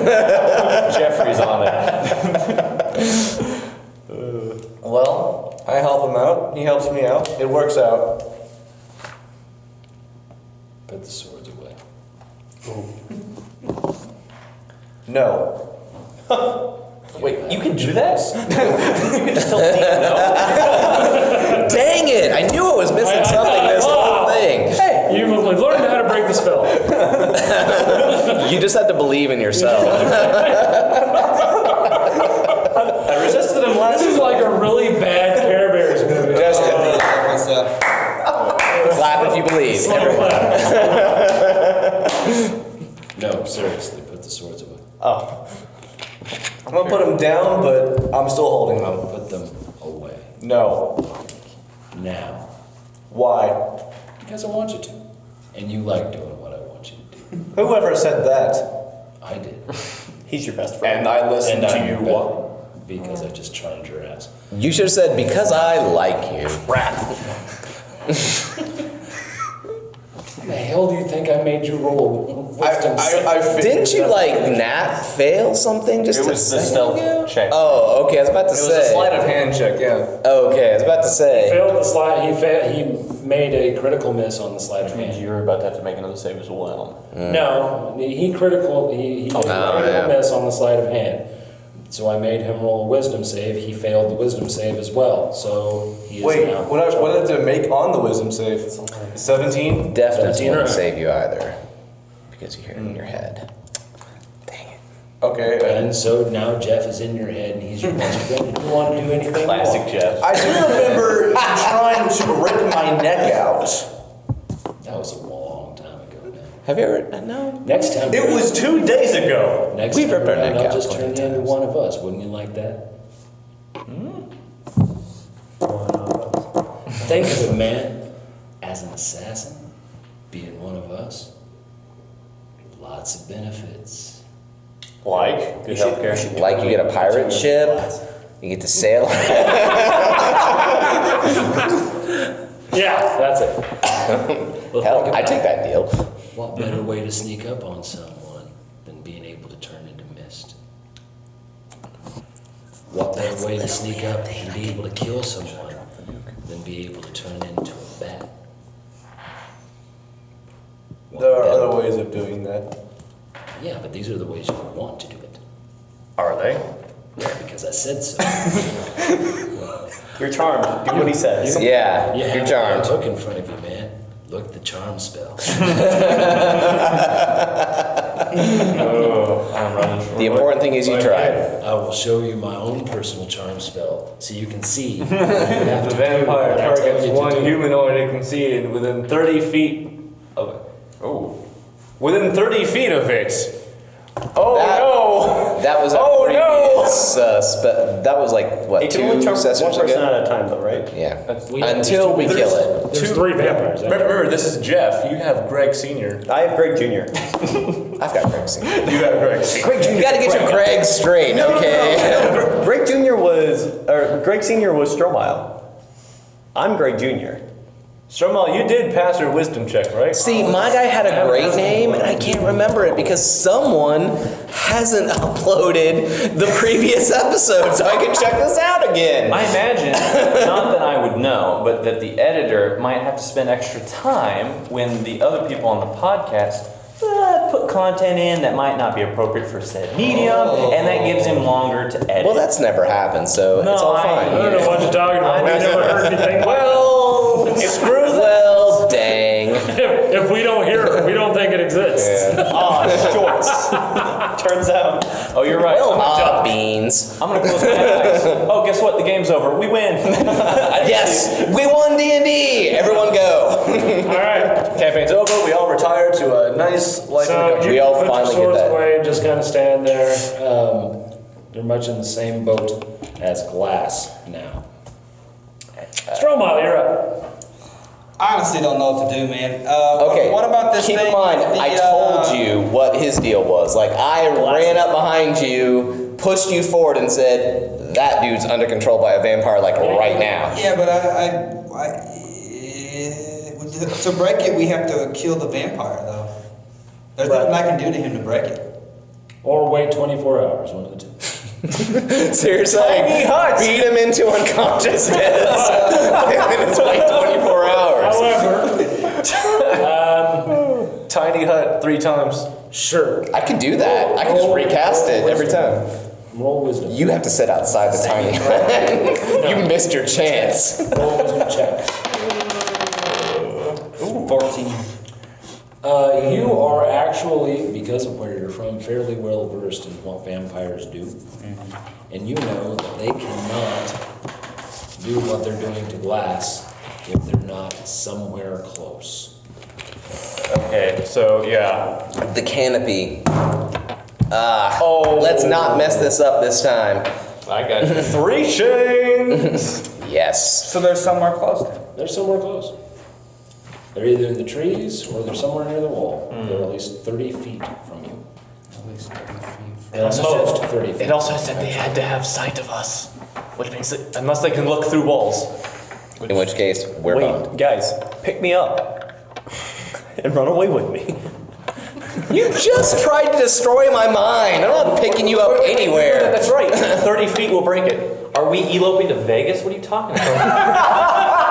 on it. Well, I help him out. He helps me out. It works out. Put the swords away. No. Wait, you can do that? You can just tell Dean no. Dang it! I knew I was missing something this whole thing. Hey, you learned how to break the spell. You just had to believe in yourself. I resisted him last This is like a really bad Care Bears movie. Justin, clap if you believe. No, seriously, put the swords away. Oh. I'm gonna put him down, but I'm still holding them. Put them away. No. Now. Why? Because I want you to. And you like doing what I want you to do. Whoever said that? I did. He's your best friend. And I listened And to I'm you. better because I just charmed your ass. You should have said, because I like you. How the hell do you think I made you roll wisdom save? I figured Didn't you, that. like, nat fail something just It a was the second stealth ago? check. Oh, okay, I was about to It was say. a sleight of hand check, yeah. Okay, I was about to say. Failed the slide. He made a critical miss on the sleight of Which means hand. you're about to have to make another save as well. No, he made a critical yeah. miss on the sleight of hand. So I made him roll a wisdom save. He failed the wisdom save as well. So he is Wait, now. what did it make on the wisdom save? 17? Definitely 17 or won't higher. save you either. Because you hear it in your head. Dang it. Okay. And so now Jeff is in your head and he's your best friend. You want to do anything Classic you want. Jeff. I do remember you trying to rip my neck out. That was a long time ago now. Have you ever? No. Next time. It was 2 days ago. Next We've time ripped our around, neck I'll out just plenty turn you of into times. one of us. Wouldn't you like that? Think of it, man. As an assassin, being one of us, lots of benefits. Like good healthcare. Like you get a pirate ship, you get to sail. Yeah, that's it. Well, Hell, think I about take it. that deal. What better way to sneak up on someone than being able to turn into mist? What better way to sneak up and be able to kill someone than be able to turn into a bat? What There are better- other ways of doing that. Yeah, but these are the ways you want to do it. Are they? Yeah, because I said so. You're charmed. Do what he says. Yeah, You you're have charmed. a book in front of you, man. Look at the charm spell. I'm running short. The important thing is you tried. I will show you my own personal charm spell so you can see. what you have The to do, vampire what I tell targets you to one do. humanoid it can see it within 30 feet of it. Oh. Within 30 feet of it. Oh That- no! That was a Oh, no! previous, that was like, what, It can 2 only charm sessions one person ago? at a time, though, right? Yeah. We- Until we kill it. There's 3 vampires. Remember, this is Jeff. You have Greg Sr. I have Greg Jr. I've got Greg Sr. You have Greg Sr. You gotta get your Greg straight, okay? Greg Sr. was Stromile. I'm Greg Jr. Stromile, you did pass your wisdom check, right? See, my guy had a great name, and I can't remember it because someone hasn't uploaded the previous episode, so I can check this out again. I imagine, not that I would know, but that the editor might have to spend extra time when the other people on the podcast put content in that might not be appropriate for said medium, and that gives him longer to edit. Well, that's never happened, so it's all fine. I don't know what you're talking about. We never heard anything. Well, screw that. Well, dang. If we don't hear it, we don't think it exists. Ah, shorts. Turns out you're right. Beans. I'm gonna close my eyes. Oh, guess what? The game's over. We win. Yes, we won D&D. Everyone go. All right, campaign's over. We all retire to a nice life in the So country. We you all put your finally get swords that. away and just kind of stand there. You're much in the same boat as Glass now. Stromile, you're up. I honestly don't know what to do, man. Okay. What about this Keep thing? in mind, I told you what his deal was. Like, I ran up behind you, pushed you forward, and said, "That dude's under control by a vampire, like right now." Yeah, but to break it, we have to kill the vampire, though. There's nothing I can do to him to break it. Or wait 24 hours, one of the two. So you're saying, beat him into unconsciousness, and then it's wait 24 hours. However, Tiny hut 3 times. sure. I can do that. I can just recast it every time. Roll wisdom. You have to sit outside the tiny hut. You missed your chance. Roll wisdom check. 14. You are actually, because of where you're from, fairly well versed in what vampires do. And you know that they cannot do what they're doing to Glass if they're not somewhere close. Okay, so yeah. The canopy. Oh, Let's not mess this up this time. I got you. 3 chains. Yes. So they're somewhere close then. They're somewhere close. They're either in the trees or they're somewhere near the wall. They're at least 30 feet from you. At least 30 feet. At most 30 feet. It also said they had to have sight of us, which means that unless they can look through walls. In which case, we're boned. Wait, guys, pick me up and run away with me. You just tried to destroy my mind. I'm not picking you up anywhere. That's right. 30 feet will break it. Are we eloping to Vegas? What are you talking about?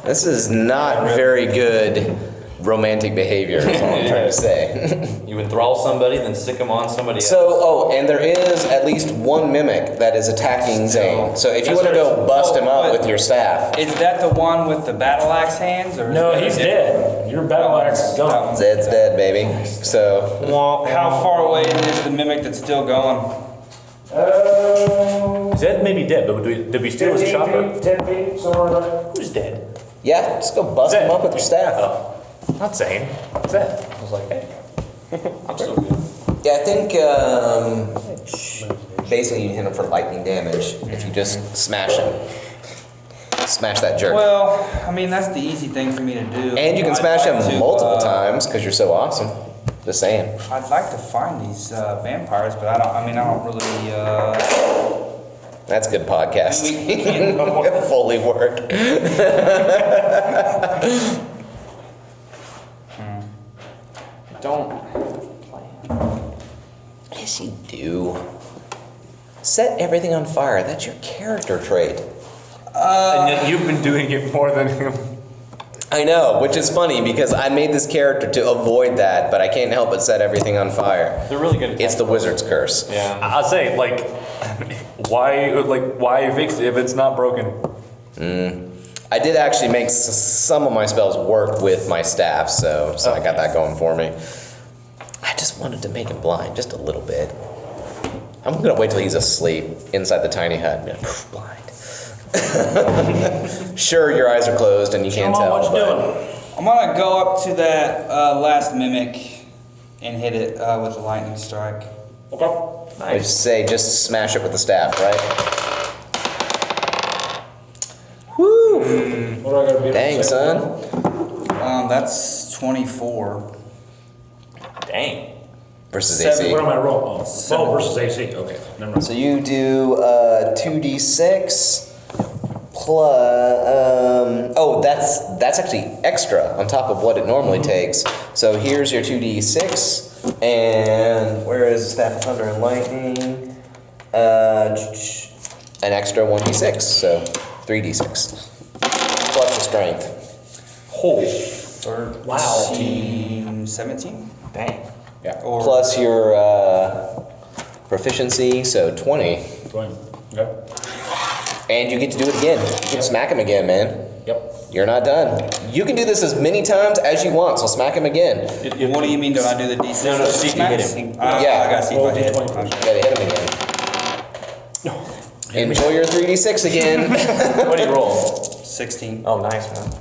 This is not very good romantic behavior, is all I'm trying to say. You enthrall somebody, then stick them on somebody else. So, and there is at least one mimic that is attacking Zayne. So if you want to go bust him up with your staff, Is that the one with the battle axe hands? Or is No, that he's a different- dead. Your battle axe is gone. Zed's dead, baby. So, How far away is the mimic that's still going? Zed may be dead, but did we steal his 15 chopper? feet, 10 feet, somewhere like that. Who's dead? yeah, just go bust him up with your staff. Oh, not Zane. Zed. I was like, hey. I'm still good. Yeah, I think basically you hit him for lightning damage if you just smash him. Smash that jerk. Well, I mean, that's the easy thing for me to do. And you can I'd smash him like to, multiple times because you're so awesome. Just saying. I'd like to find these vampires, but I don't really, That's good podcasting. We can't- Fully work. Don't. Yes, you do. Set everything on fire. That's your character trait. And yet you've been doing it more than him. I know, which is funny because I made this character to avoid that, but I can't help but set everything on fire. They're really good at It's the wizard's curse. Yeah. I'll say, why fix it if it's not broken? I did actually make some of my spells work with my staff, so I got that going for me. I just wanted to make him blind, just a little bit. I'm gonna wait till he's asleep inside the tiny hut and be like, "Poof, blind." Sure, your eyes are closed and you can't tell. What you but- doing? I'm gonna go up to that last mimic and hit it with a lightning strike. Okay. I just say, just smash it with the staff, right? Woo! What do I gotta be? Dang, son. That's 24. Dang. Versus 7, AC. what am I rolling? Oh, versus AC. Okay, never mind. So you do 2d6 plus. Oh, that's actually extra on top of what it normally takes. So here's your 2d6, and where is Staff of Thunder and Lightning? An extra 1d6, so 3d6 plus the strength. Wow. 17? Dang. Yeah. Or- Plus your proficiency, so 20. 20. Okay. And you get to do it again. You can smack him again, man. Yep. You're not done. You can do this as many times as you want, so smack him again. What do you mean? Do I do the D6? No, see if you hit him. Yeah. I gotta see if I hit. Roll You gotta hit him again. Enjoy your 3d6 again. What do you roll? 16. Oh, nice, man.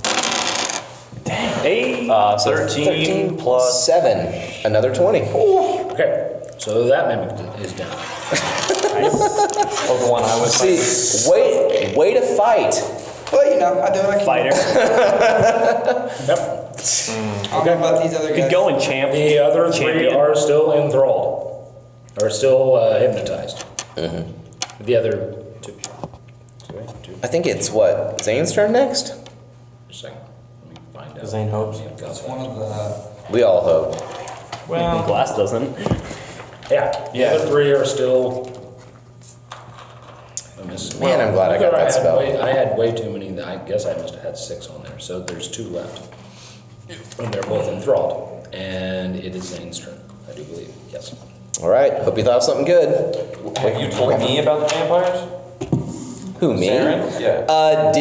Hey, 13 plus 7. Another 20. Okay. So that mimic is down. Oh, the one I was See, way to fight. Well, you know, I do what I can. fighter. Yep. I don't know about these other guys. Good going, champ. The other three Champion. are still enthralled, are still hypnotized. The other two. I think it's what? Zayne's turn next? Just a second. Let me find out. Zayne hopes. That's one of the. We all hope. Well, Glass doesn't. Yeah. The other three are still. Man, I'm glad I got that spell. I had way too many. I guess I must have had 6 on there. So there's 2 left. And they're both enthralled. And it is Zayne's turn, I do believe. Yes. All right. Hope you thought of something good. have you told me about the vampires? Who, me? Serin? Yeah.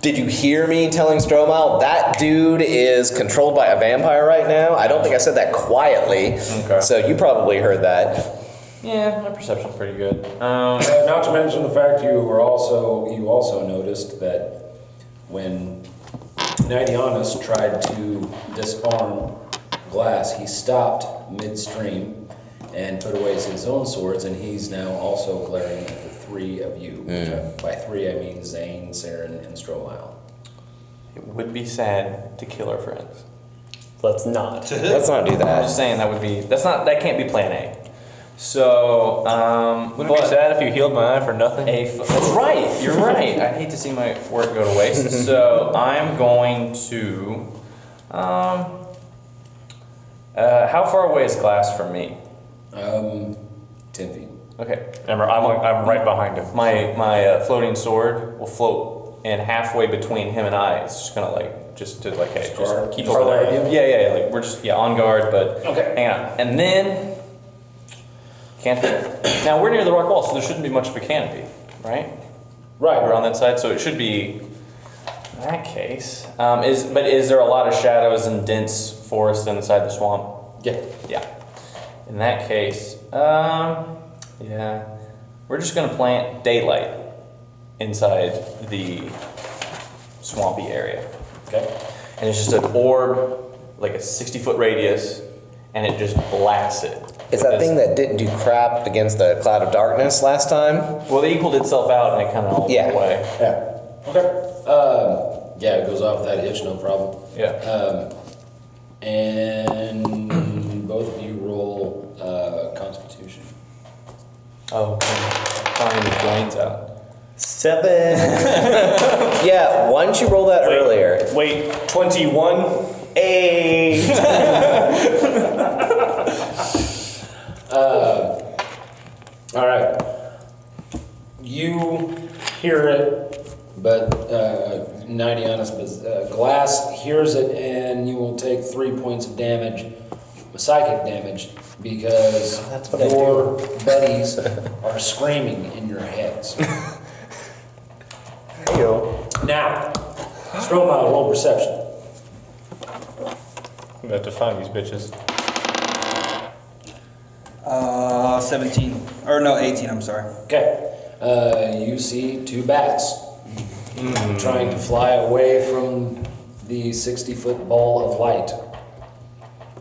Did you hear me telling Stromile that dude is controlled by a vampire right now? I don't think I said that quietly. Okay. So you probably heard that. Yeah, my perception's pretty good. Not to mention the fact you also noticed that when Nidianus tried to disarm Glass, he stopped midstream and put away his own swords, and he's now also glaring at the 3 of you. By 3 I mean Zayne, Serin, and Stromile. It would be sad to kill our friends. Let's not. Let's not do I'm that. just saying that can't be plan A. So, Wouldn't it be sad if you healed my eye for nothing? that's right, you're right. I hate to see my work go to waste. So I'm going to, how far away is Glass from me? 10 feet. Okay. I'm right behind him. My floating sword will float, and halfway between him and I, it's just gonna hey, just keep over guard there. you? Yeah. Like we're just on guard, but Okay. hang on. And then now we're near the rock wall, so there shouldn't be much of a canopy, right? Right. We're on that side, so it should be. In that case, is there a lot of shadows and dense forest inside the swamp? Yeah. Yeah. In that case, yeah, we're just gonna plant daylight inside the swampy area. Okay. And it's just an orb, like a 60-foot radius, and it just blasts it. Is that thing that didn't do crap against the cloud of darkness last time? Well, it equaled itself out, and it kind of all Yeah. went away. Yeah. Okay. Yeah, it goes off that hitch, no problem. Yeah. And both of you roll Constitution. Oh, okay. Finding the brains out. 7. Yeah, why didn't you roll that earlier? Wait. 21. 8. All right. You hear it, but Nidianus, Glass hears it, and you will take 3 points of damage, psychic damage, because That's what I your buddies are screaming in your heads. Yo. Now, Stromile, roll perception. I'm about to find these bitches. 17. Or no, 18, I'm sorry. Okay. You see 2 bats trying to fly away from the 60-foot ball of light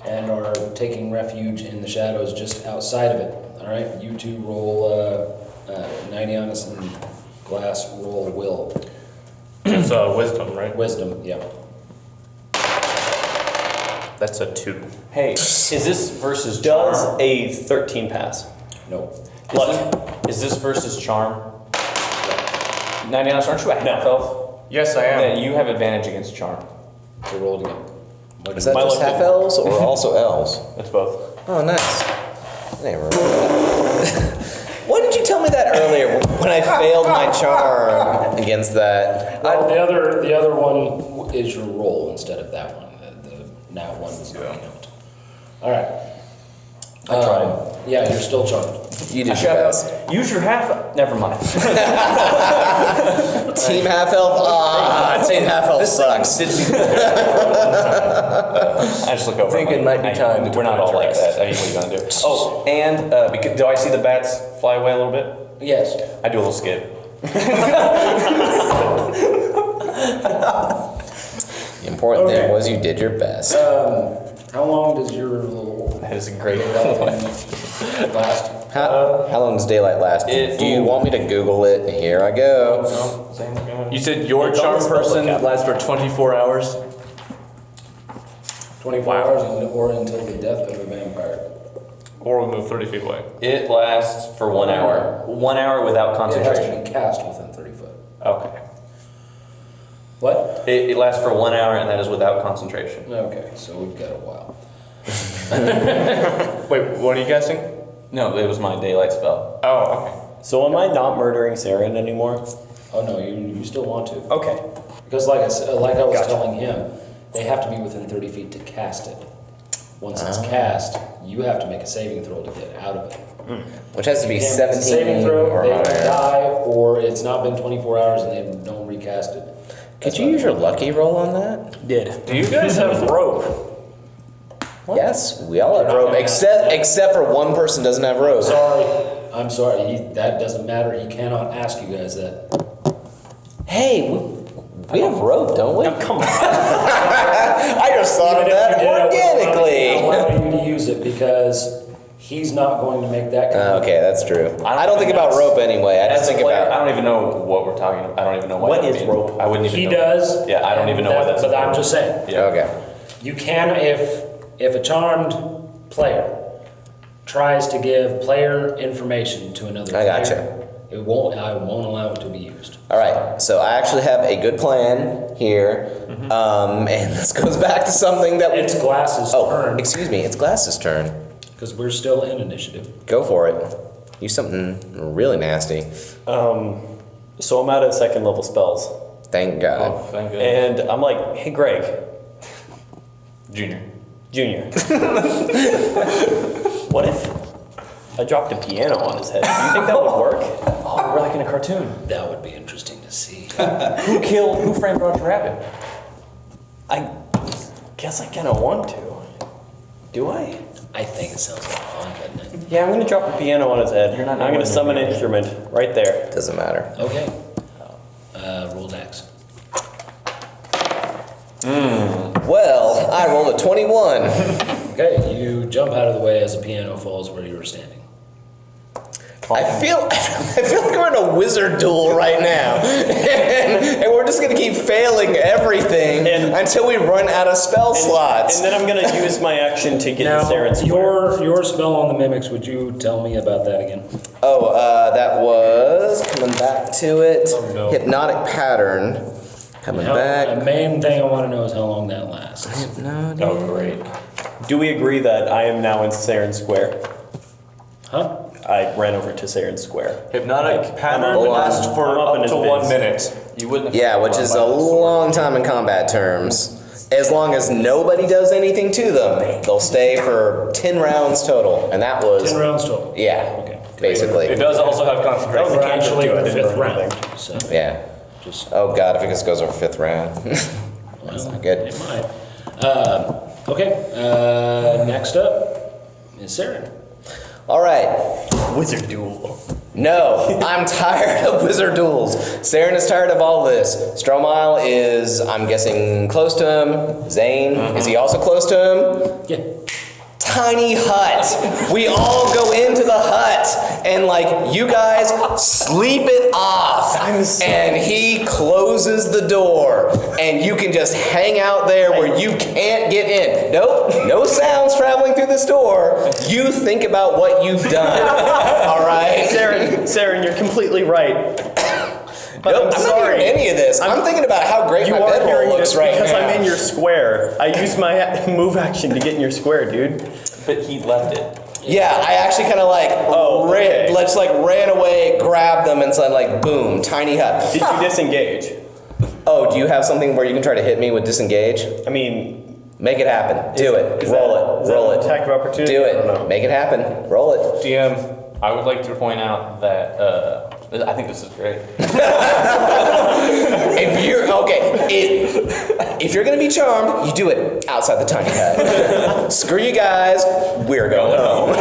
and are taking refuge in the shadows just outside of it. All right, you 2 roll, Nidianus and Glass roll will. It's wisdom, right? Wisdom, yeah. That's a 2. Hey, is this versus Does charm? a 13 pass? No. Is this versus charm? Nidianus, aren't you a half elf? Yes, I Then am. you have advantage against charm. So roll it again. What Is is that My just luck half didn't- elves or also elves? That's both. Oh, nice. I didn't remember that. Why didn't you tell me that earlier when I failed my charm against that? Well, the other one is your roll instead of that one. The now one is going out. All right. I tried. Yeah, you're still charmed. You did your best. Use your half. Never mind. Team half elf. Team half elf sucks. I just look over. I think it might be time to We're not all like address. that. I mean, what are you gonna do? Oh, and because, do I see the bats fly away a little bit? Yes. I do a little skip. The important Okay. thing was you did your best. How long does your little That is a great last? How long does daylight last? Do you want me to Google it? Here I go. You said your It's on charm the spell person book, lasts for 24 hours? 24 hours or until the death of a vampire. Or we move 30 feet away. It lasts for 1 hour. 1 hour without It has to concentration. be cast within 30 foot. Okay. What? It lasts for 1 hour, and that is without concentration. Okay, so we've got a while. Wait, what are you guessing? No, it was my daylight spell. Oh, okay. So am I not murdering Serin anymore? Oh no, you still want to. Okay. Because like I was Gotcha. telling him, they have to be within 30 feet to cast it. Once it's cast, you have to make a saving throw to get out of it. Which has to be If it's a 17 saving throw, or they don't higher. die, or it's not been 24 hours and they don't recast it. Could you use your lucky roll on that? Did. Do you guys have rope? Yes, we all have You're not rope, gonna except for one person doesn't have rope. I'm sorry, that doesn't matter. He cannot ask you guys that. Hey, we have rope, don't we? Come on. I just thought of that organically. I allow you to use it because he's not going to make that kind of. Okay, that's true. I don't think about rope anyway. I just As a think player, I about. don't even know what we're talking about. I don't even know What that is means. rope? I wouldn't even He know. does. Yeah, I don't even know what that's But I'm about. just saying. Yeah. Okay. You can, if a charmed player tries to give player information to another I player, gotcha. I won't allow it to be used. All right. So I actually have a good plan here, and this goes back to something that we. It's Glass's Oh, turn, excuse me. It's Glass's turn. because we're still in initiative. Go for it. Use something really nasty. So I'm out of second level spells. Thank God. Oh, thank goodness. And I'm like, hey, Greg, Junior. Junior. What if I dropped a piano on his head? Do you think that would work? Oh, we're like in a cartoon. That would be interesting to see. Who framed Roger Rabbit? I guess I kind of want to. Do I? I think it sounds like fun, doesn't it? Yeah, I'm gonna drop a piano on his head. You're not I'm gonna going summon to an do instrument right there. Doesn't matter. Okay. Roll dex. Well, I rolled a 21. Okay, you jump out of the way as the piano falls where you were standing. I feel like we're in a wizard duel right now, and we're just gonna keep failing everything until we run out of spell slots. And then I'm gonna use my action to get Now, to Serin Square. your spell on the mimics, would you tell me about that again? Oh, that was coming back to it. Oh, no. Hypnotic pattern. Coming The back. main thing I want to know is how long that lasts. No, Oh, great. Do we agree that I am now in Serin Square? Huh? I ran over to Serin Square. Hypnotic pattern Hold on. lasts for I'm up in up his to 1 biz. minute. You wouldn't have. Yeah, which is a long time in combat terms. As long as nobody does anything to them, they'll stay for 10 rounds total. And that was 10 rounds total. yeah, Okay. basically. It does also have concentration. We're actually in the I didn't 5th burn round. anything. So, Yeah. just, Oh God, if it just goes over 5th round. That's well, not good. It might. Okay, next up is Serin. All right. Wizard duel. No, I'm tired of wizard duels. Serin is tired of all this. Stromile is, I'm guessing, close to him. Zayne, is he also close to him? Yeah. Tiny hut. We all go into the hut and like you guys sleep it off. And he closes the door and you can just hang out there where you can't get in. Nope, no sounds traveling through this door. You think about what you've done. All right? Serin, you're completely right. But Nope, I'm I'm not sorry. hearing any of this. I'm thinking about how great You my are bedroll hearing looks this right because now. I'm in your square. I used my move action to get in your square, dude. But he left it. Yeah, I actually kind of like okay. ran away, grabbed them, and said like, boom, tiny hut. Did you disengage? Oh, do you have something where you can try to hit me with disengage? I mean, Make it happen. Do it. Is Roll that- it. is that Roll an it. attack of opportunity? Do I don't know. it. Make it happen. Roll it. DM, I would like to point out that I think this is great. If you're if you're gonna be charmed, you do it outside the tiny hut. Screw you guys. We're going home.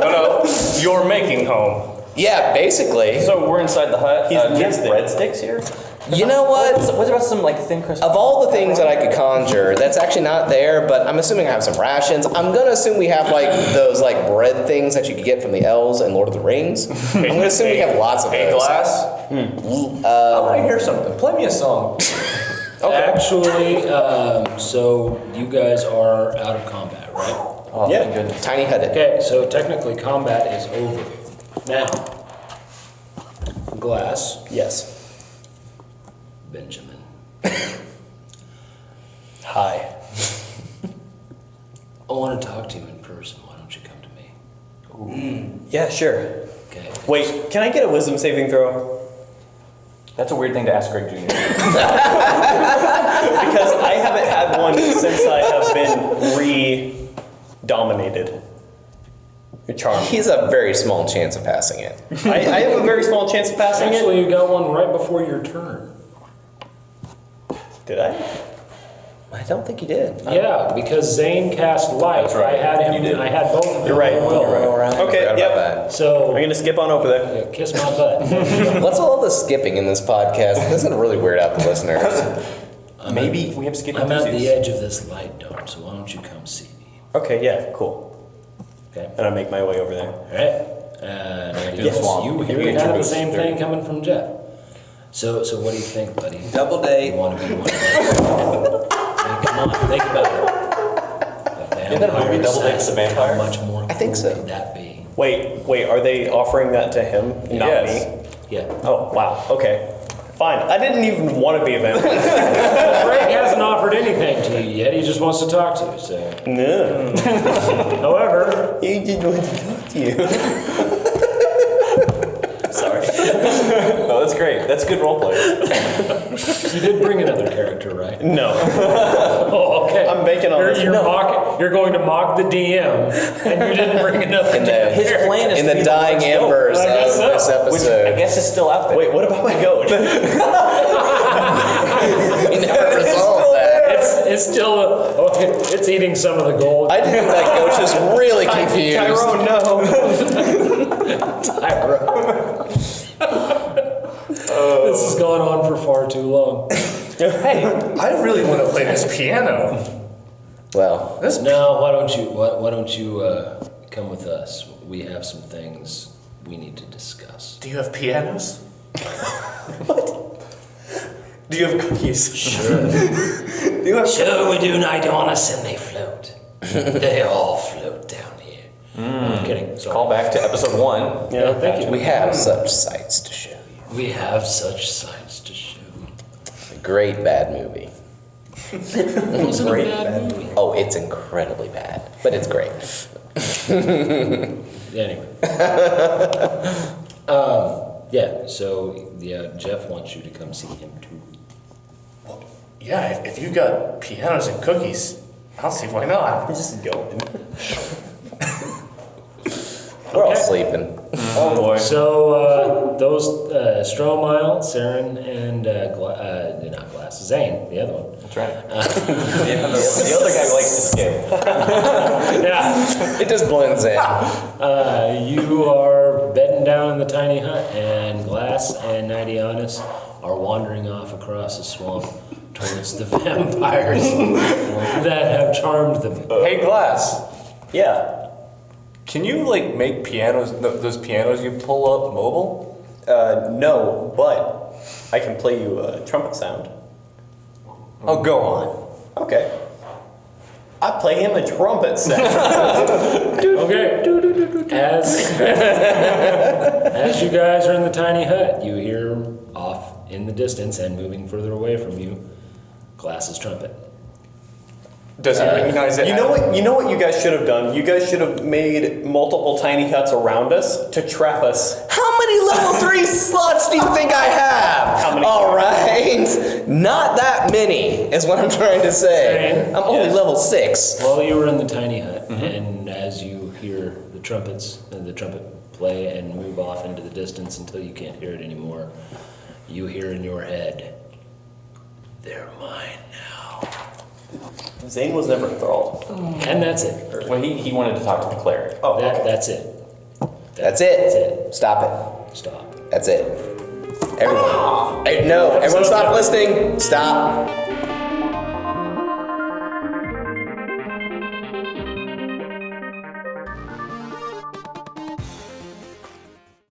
Oh no, you're making home. Yeah, basically. So we're inside the hut. He's Do you have missed it. breadsticks here? You know what? What about some like thin crust? Of all the things that I could conjure, that's actually not there, but I'm assuming I have some rations. I'm gonna assume we have like those like bread things that you could get from the elves in Lord of the Rings. I'm gonna assume we have lots of A those. glass? I want to hear something. Play me a song. Actually, so you guys are out of combat, right? Oh, Yeah. thank goodness. Tiny hutted. Okay, so technically combat is over. Now, Glass, Yes. Benjamin. Hi. I want to talk to you in person. Why don't you come to me? Yeah, sure. Okay. Wait, can I get a wisdom saving throw? That's a weird thing to ask Greg Jr. Because I haven't had one since I have been re-dominated. Charmed. He's a very small chance of passing it. I have a very small chance of passing it. Actually, you got one right before your turn. Did I? I don't think he did. Yeah, because Zayne cast light. That's right. I had him. You did. I had both of them. You're right. at will. You're right. I Okay, forgot yep. about that. So I'm gonna skip on over there. yeah, kiss my butt. What's all the skipping in this podcast? This is gonna really weird out the listeners. Maybe we have skipping I'm at the enthusiasts. edge of this light dome, so why don't you come see me? Okay, yeah, cool. Okay. And I make my way over there. All right. Nidianus, Yes. Swamp. you Give hear me a kind of the boost. same thing coming from Jeff. So what do you think, buddy? Double date. You want to be one of those? I mean, come on, think about it. A Isn't that a movie, Double Date with the Vampire? How much more I think cool so. could that be? Wait, are they offering that to him? Not Yes. me? Yeah. Oh, wow, okay. Fine. I didn't even want to be a vampire. Greg hasn't offered anything to you yet. He just wants to talk to you. So, No. however, He didn't want to talk to you. Sorry. No, that's great. That's good roleplay. you did bring another character, right? No. Oh, okay. I'm banking on this. You're No. you're going to mock the DM, and you didn't bring another In the- character. His plan is In to the be dying Lord's goat, embers I guess of so. this which episode. I guess is still out there. Wait, what about my goat? we never resolved that. It's still it's eating some of the gold. I think that goat's just really confused. Tyrone, no. This has gone on for far too long. Hey, I really want to play this piano. Well, No, why don't you come with us? We have some things we need to discuss. Do you have pianos? What? Do you have cookies? Sure. Do you have Sure, we do, Nidianus, and they float. They all float down here. I'm kidding. Sorry. Call back to episode 1. Yeah, thank you. we have such sights to show you. We have such sights to show you. A great bad movie. It wasn't a bad movie. Oh, it's incredibly bad, but it's great. Anyway. Yeah, so Jeff wants you to come see him too. Yeah, if you got pianos and cookies, I'll see why not. Just going. We're all Okay. sleeping. Oh boy. So those Stromile, Serin, and not Glass, Zayne, the other one. That's right. The other guy likes to skip. Yeah, It just blends in. you are bedding down in the tiny hut, and Glass and Nidianus are wandering off across the swamp towards the vampires that have charmed them. Hey, Glass, Yeah. can you like make pianos? Those pianos you pull up mobile? No, but I can play you a trumpet sound. Oh, go on. Okay. I play him a trumpet sound. Okay. As you guys are in the tiny hut, you hear off in the distance and moving further away from you, Glass's trumpet. Does he recognize it? You know what you guys should have done? You guys should have made multiple tiny huts around us to trap us. How many level 3 slots do you think I have? How many? All right. gained not that many, is what I'm trying to say. I'm only Yes. level 6. Well, you were in the tiny hut, and as you hear the trumpets and the trumpet play and move off into the distance until you can't hear it anymore, you hear in your head, "They're mine now." Zayne was never enthralled. And that's it. Well, he wanted to talk to the cleric. Oh, That's it. That's it. That's it. Stop it. Stop. That's it. Everyone. Hey, no, everyone stop listening. Stop.